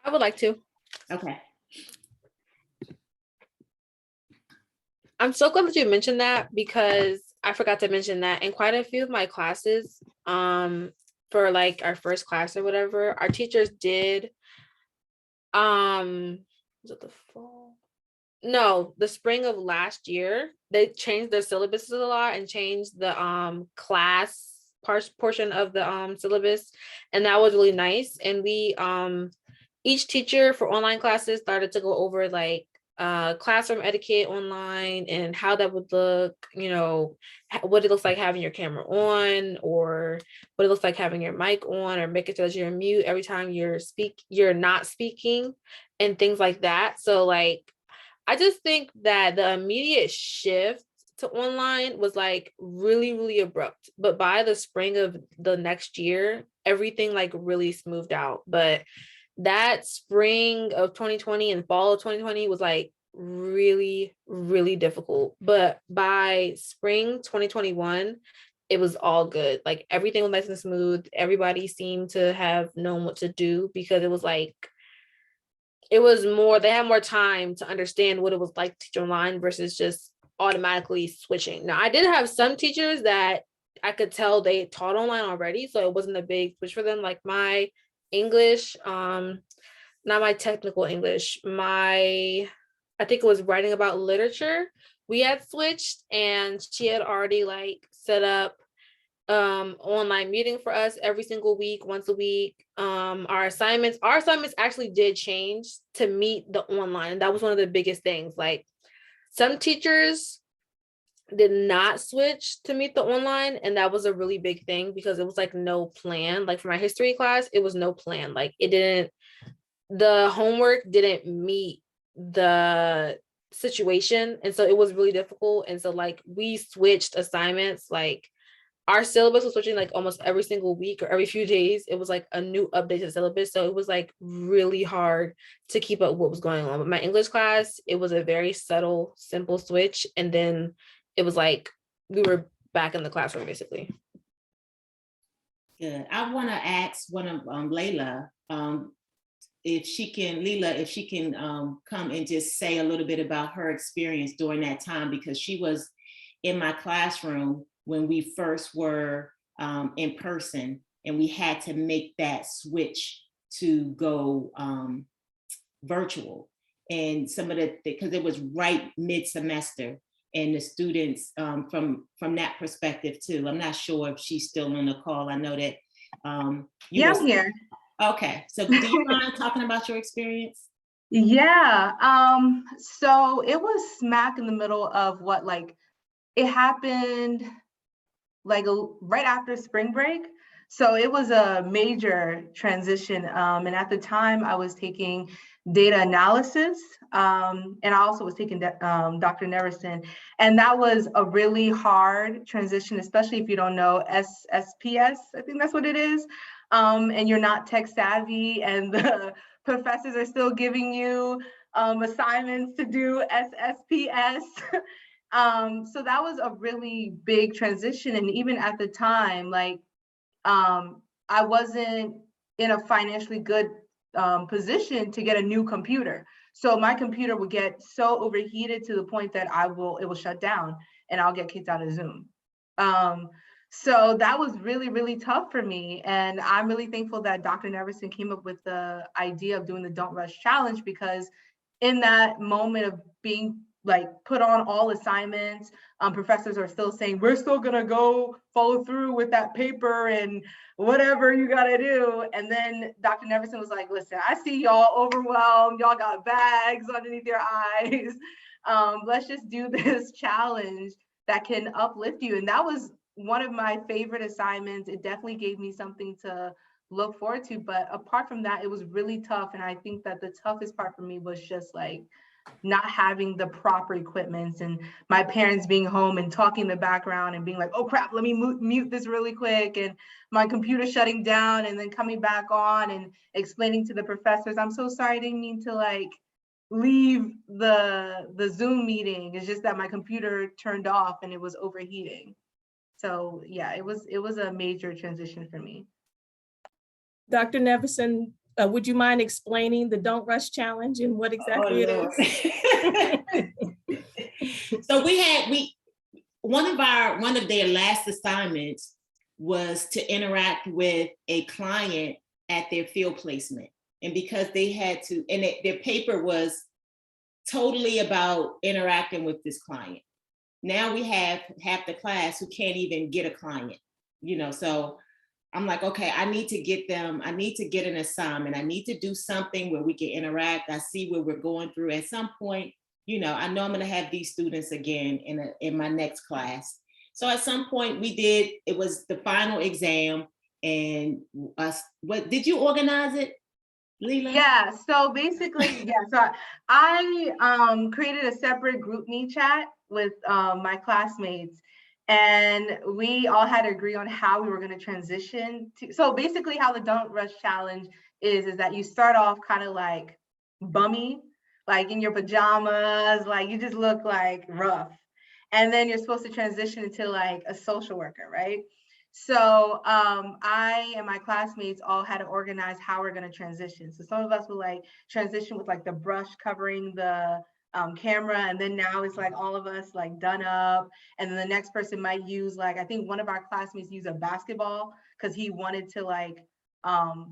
Speaker 12: I would like to.
Speaker 4: Okay.
Speaker 12: I'm so glad that you mentioned that, because I forgot to mention that in quite a few of my classes, for like our first class or whatever, our teachers did, was it the fall? No, the spring of last year, they changed their syllabuses a lot and changed the class portion of the syllabus, and that was really nice. And we each teacher for online classes started to go over like classroom etiquette online and how that would look, you know, what it looks like having your camera on, or what it looks like having your mic on, or making sure that you're mute every time you're not speaking, and things like that. So like, I just think that the immediate shift to online was like really, really abrupt. But by the spring of the next year, everything like really smoothed out. But that spring of 2020 and fall of 2020 was like really, really difficult. But by spring 2021, it was all good. Like everything was nice and smooth. Everybody seemed to have known what to do, because it was like, it was more, they had more time to understand what it was like to teach online versus just automatically switching. Now, I did have some teachers that I could tell they taught online already, so it wasn't a big switch for them. Like my English, not my technical English, I think it was writing about literature. We had switched, and she had already like set up online meeting for us every single week, once a week. Our assignments actually did change to meet the online. That was one of the biggest things. Like some teachers did not switch to meet the online, and that was a really big thing, because it was like no plan. Like for my history class, it was no plan. Like the homework didn't meet the situation, and so it was really difficult. And so like we switched assignments, like our syllabus was switching like almost every single week or every few days. It was like a new updated syllabus. So it was like really hard to keep up what was going on. But my English class, it was a very subtle, simple switch. And then it was like we were back in the classroom basically.
Speaker 4: Good. I want to ask one of Layla, if she can come and just say a little bit about her experience during that time, because she was in my classroom when we first were in person, and we had to make that switch to go virtual. And some of because it was right mid-semester, and the students from that perspective too. I'm not sure if she's still on the call. I know that
Speaker 15: I'm here.
Speaker 4: Okay, so do you mind talking about your experience?
Speaker 15: Yeah, so it was smack in the middle of what, like, it happened like right after spring break. So it was a major transition. And at the time I was taking data analysis, and I also was taking Dr. Neverson. And that was a really hard transition, especially if you don't know SSPS, I think that's what it is. And you're not tech savvy, and the professors are still giving you assignments to do SSPS. So that was a really big transition. And even at the time, like, I wasn't in a financially good position to get a new computer. So my computer would get so overheated to the point that it will shut down and I'll get kicked out of Zoom. So that was really, really tough for me. And I'm really thankful that Dr. Neverson came up with the idea of doing the Don't Rush Challenge, because in that moment of being like put on all assignments, professors are still saying, we're still gonna go follow through with that paper and whatever you gotta do. And then Dr. Neverson was like, listen, I see y'all overwhelmed, y'all got bags underneath your eyes. Let's just do this challenge that can uplift you. And that was one of my favorite assignments. It definitely gave me something to look forward to. But apart from that, it was really tough. And I think that the toughest part for me was just like not having the proper equipments and my parents being home and talking in the background and being like, oh crap, let me mute this really quick, and my computer shutting down and then coming back on and explaining to the professors, I'm so sorry, I didn't mean to like leave the Zoom meeting. It's just that my computer turned off and it was overheating. So yeah, it was a major transition for me.
Speaker 2: Dr. Neverson, would you mind explaining the Don't Rush Challenge and what exactly it is?
Speaker 4: So one of their last assignments was to interact with a client at their field placement. And because they had to, and their paper was totally about interacting with this client. Now we have half the class who can't even get a client, so I'm like, okay, I need to get an assignment. I need to do something where we can interact. I see where we're going through. At some point, I know I'm going to have these students again in my next class. So at some point it was the final exam, and what did you organize it, Leela?
Speaker 15: Yeah, so basically, so I created a separate group me chat with my classmates, and we all had to agree on how we were going to transition to. So basically how the Don't Rush Challenge is that you start off kind of like bummy, like in your pajamas, like you just look like rough. And then you're supposed to transition into like a social worker, right? So I and my classmates all had to organize how we're going to transition. So some of us will like transition with like the brush covering the camera, and then now it's like all of us like done up, and then the next person might use, like, I think one of our classmates used a basketball because he wanted to like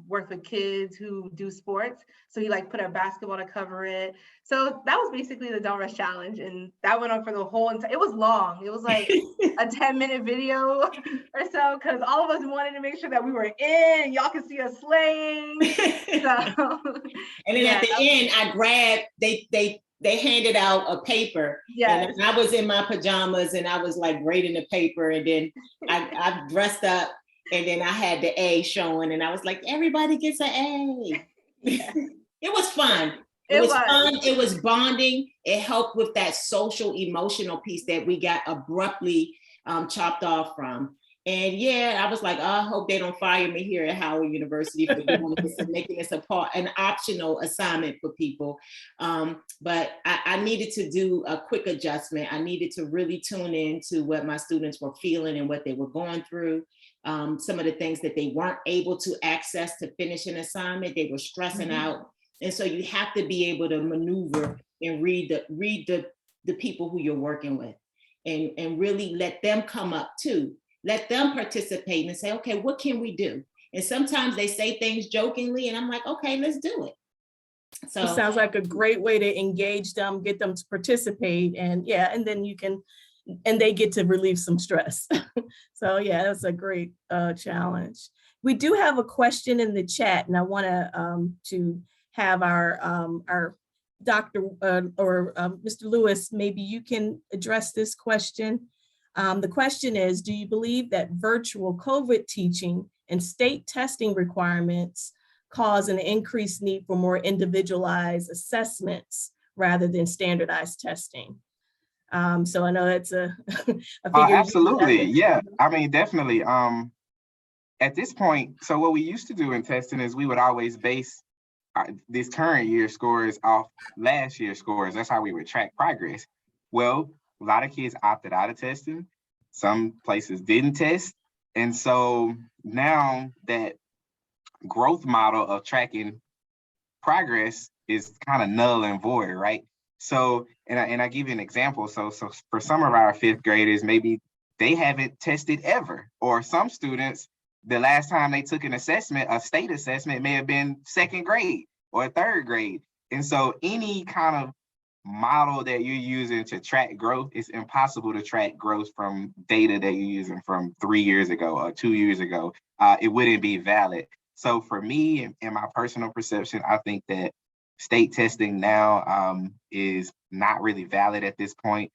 Speaker 15: work with kids who do sports, so he like put a basketball to cover it. So that was basically the Don't Rush Challenge, and that went on for the whole entire, it was long, it was like a 10-minute video or so, because all of us wanted to make sure that we were in, y'all could see us slaying. So
Speaker 4: and then at the end I grabbed, they handed out a paper, and I was in my pajamas and I was like grading the paper, and then I dressed up, and then I had the A showing, and I was like, everybody gets an A. It was fun. It was fun. It was bonding. It helped with that social emotional piece that we got abruptly chopped off from. And yeah, I was like, oh, I hope they don't fire me here at Howard University for doing this and making this an optional assignment for people. But I needed to do a quick adjustment. I needed to really tune in to what my students were feeling and what they were going through. Some of the things that they weren't able to access to finish an assignment, they were stressing out. And so you have to be able to maneuver and read the people who you're working with, and really let them come up too. Let them participate and say, okay, what can we do? And sometimes they say things jokingly, and I'm like, okay, let's do it. So
Speaker 2: it sounds like a great way to engage them, get them to participate, and and then they get to relieve some stress. So yeah, that's a great challenge. We do have a question in the chat, and I want to have our Dr. or Mr. Lewis, maybe you can address this question. The question is, do you believe that virtual COVID teaching and state testing requirements cause an increased need for more individualized assessments rather than standardized testing? So I know that's a
Speaker 14: absolutely. Yeah, I mean, definitely. At this point, so what we used to do in testing is we would always base this current year's scores off last year's scores. That's how we would track progress. Well, a lot of kids opted out of testing. Some places didn't test. And so now that growth model of tracking progress is kind of null and void, right? So, and I give you an example. So for some of our fifth graders, maybe they haven't tested ever, or some students, the last time they took an assessment, a state assessment, may have been second grade or third grade. And so any kind of model that you're using to track growth, it's impossible to track growth from data that you're using from 3 years ago or 2 years ago. It wouldn't be valid. So for me and my personal perception, I think that state testing now is not really valid at this point.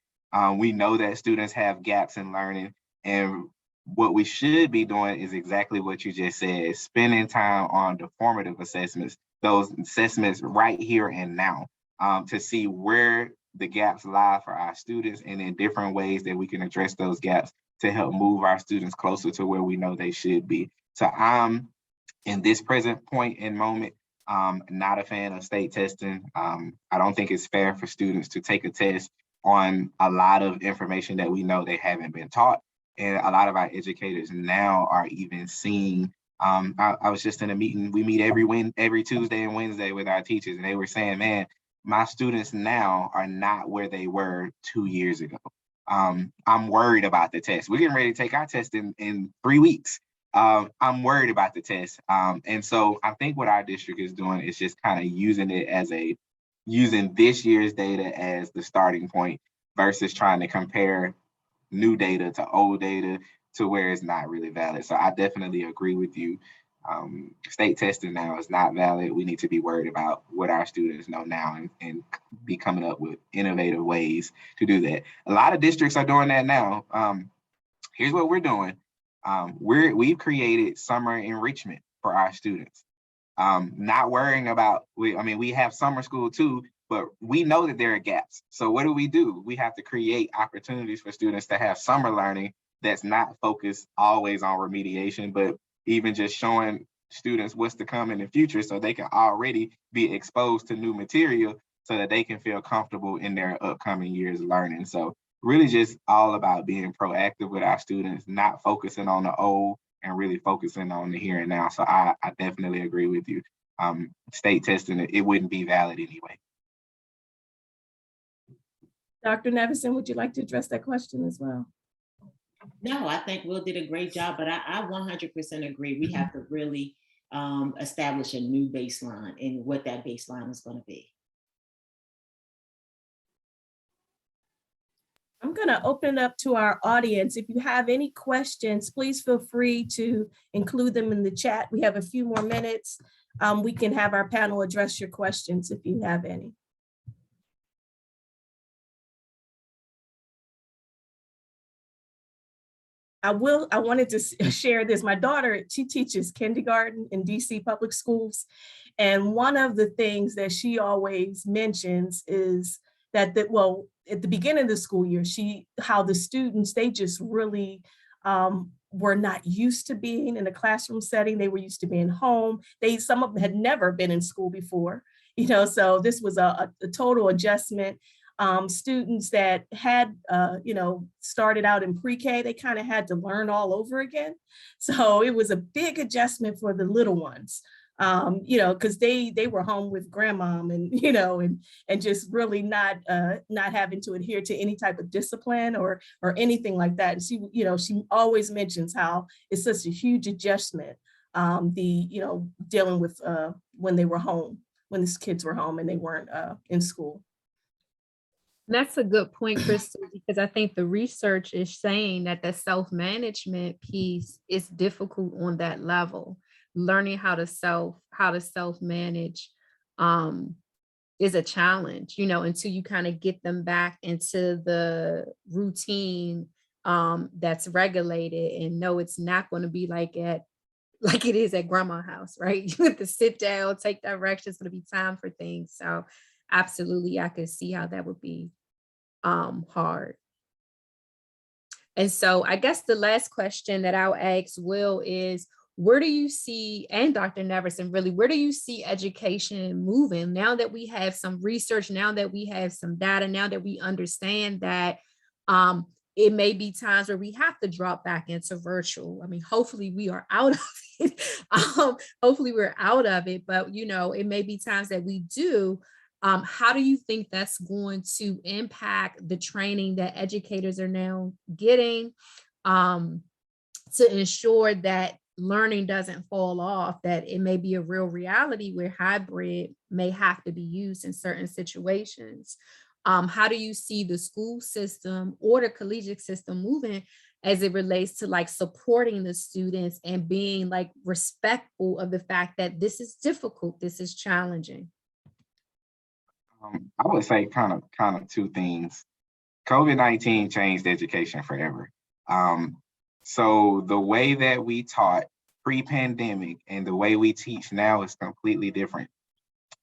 Speaker 14: We know that students have gaps in learning, and what we should be doing is exactly what you just said, spending time on the formative assessments, those assessments right here and now. to see where the gaps lie for our students and in different ways that we can address those gaps to help move our students closer to where we know they should be. So I'm in this present point and moment, not a fan of state testing. I don't think it's fair for students to take a test on a lot of information that we know they haven't been taught. And a lot of our educators now are even seeing, I was just in a meeting, we meet every Tuesday and Wednesday with our teachers, and they were saying, man, my students now are not where they were 2 years ago. I'm worried about the test. We're getting ready to take our test in 3 weeks. I'm worried about the test. And so I think what our district is doing is just kind of using this year's data as the starting point versus trying to compare new data to old data to where it's not really valid. So I definitely agree with you. State testing now is not valid. We need to be worried about what our students know now and be coming up with innovative ways to do that. A lot of districts are doing that now. Here's what we're doing. We've created summer enrichment for our students. Not worrying about, we have summer school too, but we know that there are gaps. So what do? We have to create opportunities for students to have summer learning that's not focused always on remediation, but even just showing students what's to come in the future so they can already be exposed to new material so that they can feel comfortable in their upcoming years learning. So really just all about being proactive with our students, not focusing on the old and really focusing on the here and now. So I definitely agree with you. State testing, it wouldn't be valid anyway.
Speaker 2: Dr. Neverson, would you like to address that question as well?
Speaker 4: No, I think Will did a great job, but I 100% agree. We have to really establish a new baseline and what that baseline is going to be.
Speaker 2: I'm going to open it up to our audience. If you have any questions, please feel free to include them in the chat. We have a few more minutes. We can have our panel address your questions if you have any. I wanted to share this. My daughter, she teaches kindergarten in DC public schools. And one of the things that she always mentions is that, at the beginning of the school year, how the students, they just really were not used to being in a classroom setting. They were used to being home. Some of them had never been in school before, so this was a total adjustment. Students that had, started out in pre-K, they kind of had to learn all over again. So it was a big adjustment for the little ones, because they were home with grandmom and just really not having to adhere to any type of discipline or anything like that. And she always mentions how it's such a huge adjustment, dealing with when they were home, when these kids were home and they weren't in school.
Speaker 1: That's a good point, Crystal, because I think the research is saying that the self-management piece is difficult on that level. Learning how to self-manage is a challenge, until you kind of get them back into the routine that's regulated and know it's not going to be like it is at grandma's house, right? You have to sit down, take directions, it's going to be time for things. So absolutely, I could see how that would be hard. And so I guess the last question that I'll ask Will is, where do you see, and Dr. Neverson, really, where do you see education moving now that we have some research, now that we have some data, now that we understand that it may be times where we have to drop back into virtual? I mean, hopefully we are out of it. Hopefully we're out of it, but it may be times that we do. How do you think that's going to impact the training that educators are now getting to ensure that learning doesn't fall off, that it may be a real reality where hybrid may have to be used in certain situations? How do you see the school system or the collegiate system moving as it relates to supporting the students and being respectful of the fact that this is difficult, this is challenging?
Speaker 14: I would say kind of two things. COVID-19 changed education forever. So the way that we taught pre-pandemic and the way we teach now is completely different.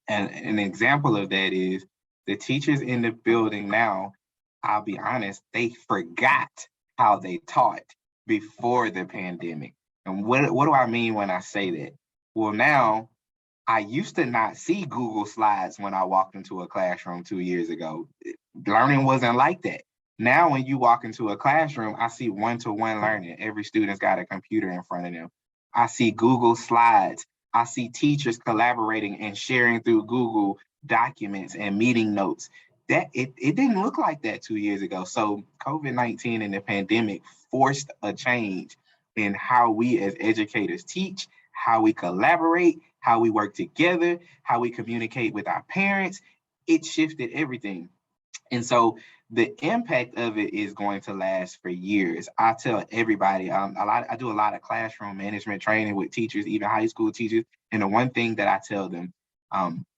Speaker 14: And an example of that is The teachers in the building now, I'll be honest, they forgot how they taught before the pandemic. And what do I mean when I say that? Well, now I used to not see Google Slides when I walked into a classroom 2 years ago. Learning wasn't like that. Now, when you walk into a classroom, I see one-to-one learning. Every student's got a computer in front of them. I see Google Slides. I see teachers collaborating and sharing through Google documents and meeting notes. That it didn't look like that 2 years ago. So COVID-19 and the pandemic forced a change in how we as educators teach, how we collaborate, how we work together, how we communicate with our parents. It shifted everything. And so the impact of it is going to last for years. I tell everybody, I do a lot of classroom management training with teachers, even high school teachers. And the one thing that I tell them,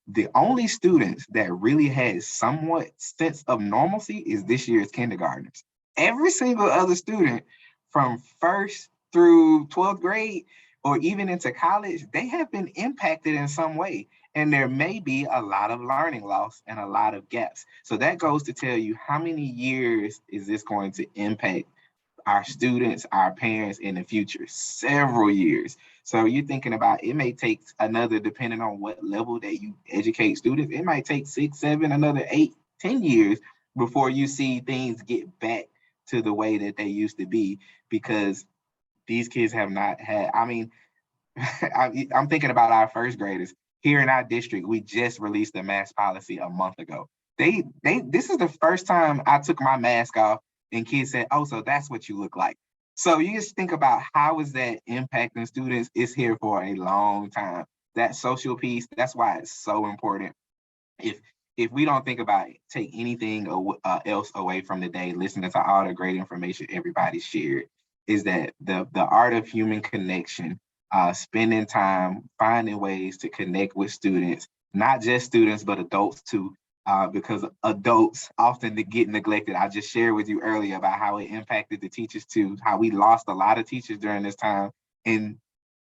Speaker 14: the only students that really had somewhat sense of normalcy is this year's kindergartners. Every single other student from first through 12th grade or even into college, they have been impacted in some way. And there may be a lot of learning loss and a lot of gaps. So that goes to tell you how many years is this going to impact our students, our parents in the future? Several years. So you're thinking about it may take another, depending on what level that you educate students, it might take 6, 7, another 8, 10 years before you see things get back to the way that they used to be, because these kids have not had, I mean, I'm thinking about our first graders. Here in our district, we just released the mask policy a month ago. This is the first time I took my mask off and kids said, oh, so that's what you look like. So you just think about how is that impacting students? It's here for a long time. That social piece, that's why it's so important. If we don't think about it, take anything else away from the day, listening to all the great information everybody shared, is that the art of human connection, spending time, finding ways to connect with students, not just students, but adults too, because adults often get neglected. I just shared with you earlier about how it impacted the teachers too, how we lost a lot of teachers during this time. And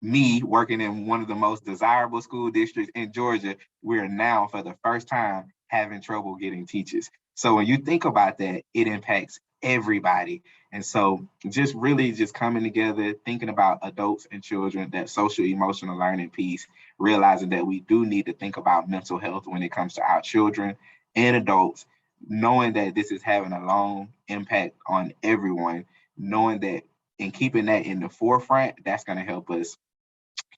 Speaker 14: me working in one of the most desirable school districts in Georgia, we're now for the first time having trouble getting teachers. So when you think about that, it impacts everybody. And so just really just coming together, thinking about adults and children, that social emotional learning piece, realizing that we do need to think about mental health when it comes to our children and adults, knowing that this is having a long impact on everyone, knowing that and keeping that in the forefront, that's going to help us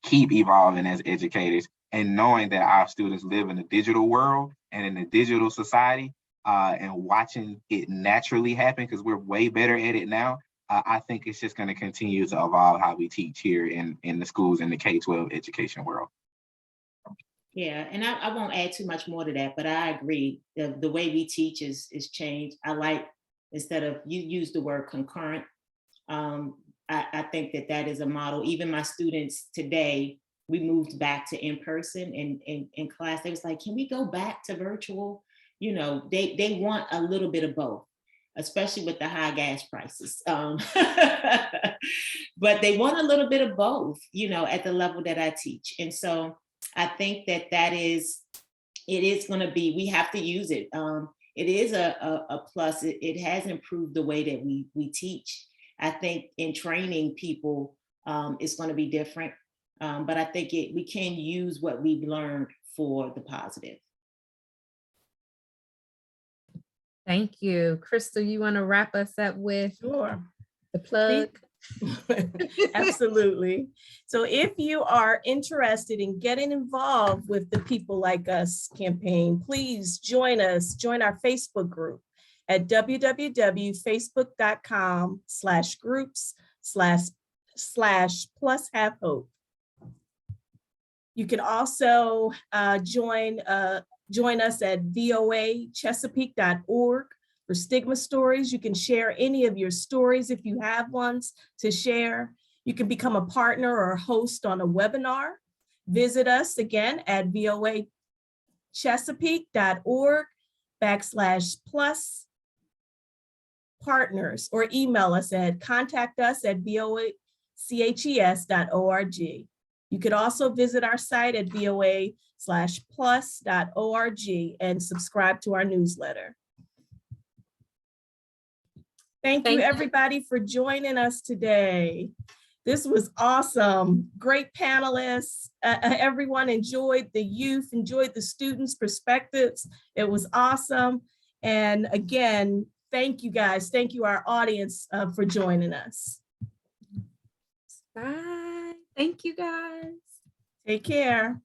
Speaker 14: keep evolving as educators, and knowing that our students live in a digital world and in a digital society, and watching it naturally happen because we're way better at it now. I think it's just going to continue to evolve how we teach here in the schools in the K-12 education world.
Speaker 4: Yeah, and I won't add too much more to that, but I agree. The way we teach is changed. I like, instead of, you use the word concurrent, I think that is a model. Even my students today, we moved back to in-person in class. They was like, can we go back to virtual? You know, they want a little bit of both, especially with the high gas prices. But they want a little bit of both, you know, at the level that I teach. And so I think that it is going to be, we have to use it. It is a plus. It has improved the way that we teach. I think in training people, it's going to be different. But I think we can use what we've learned for the positive.
Speaker 1: Thank you. Crystal, you want to wrap us up with the plug?
Speaker 2: Absolutely. So if you are interested in getting involved with the People Like Us campaign, please join our Facebook group at www.facebook.com/groups/plus-have-hope. You can also join us at voachesapeake.org for stigma stories. You can share any of your stories if you have ones to share. You can become a partner or a host on a webinar. Visit us again at voachesapeake.org/plus-partners, or email us at contact@voaches.org. You could also visit our site at voa www.youth.plus.org and subscribe to our newsletter. Thank you, everybody, for joining us today. This was awesome. Great panelists. Everyone enjoyed the youth, enjoyed the students' perspectives. It was awesome. And again, thank you guys. Thank you, our audience, for joining us.
Speaker 1: Bye. Thank you, guys.
Speaker 2: Take care.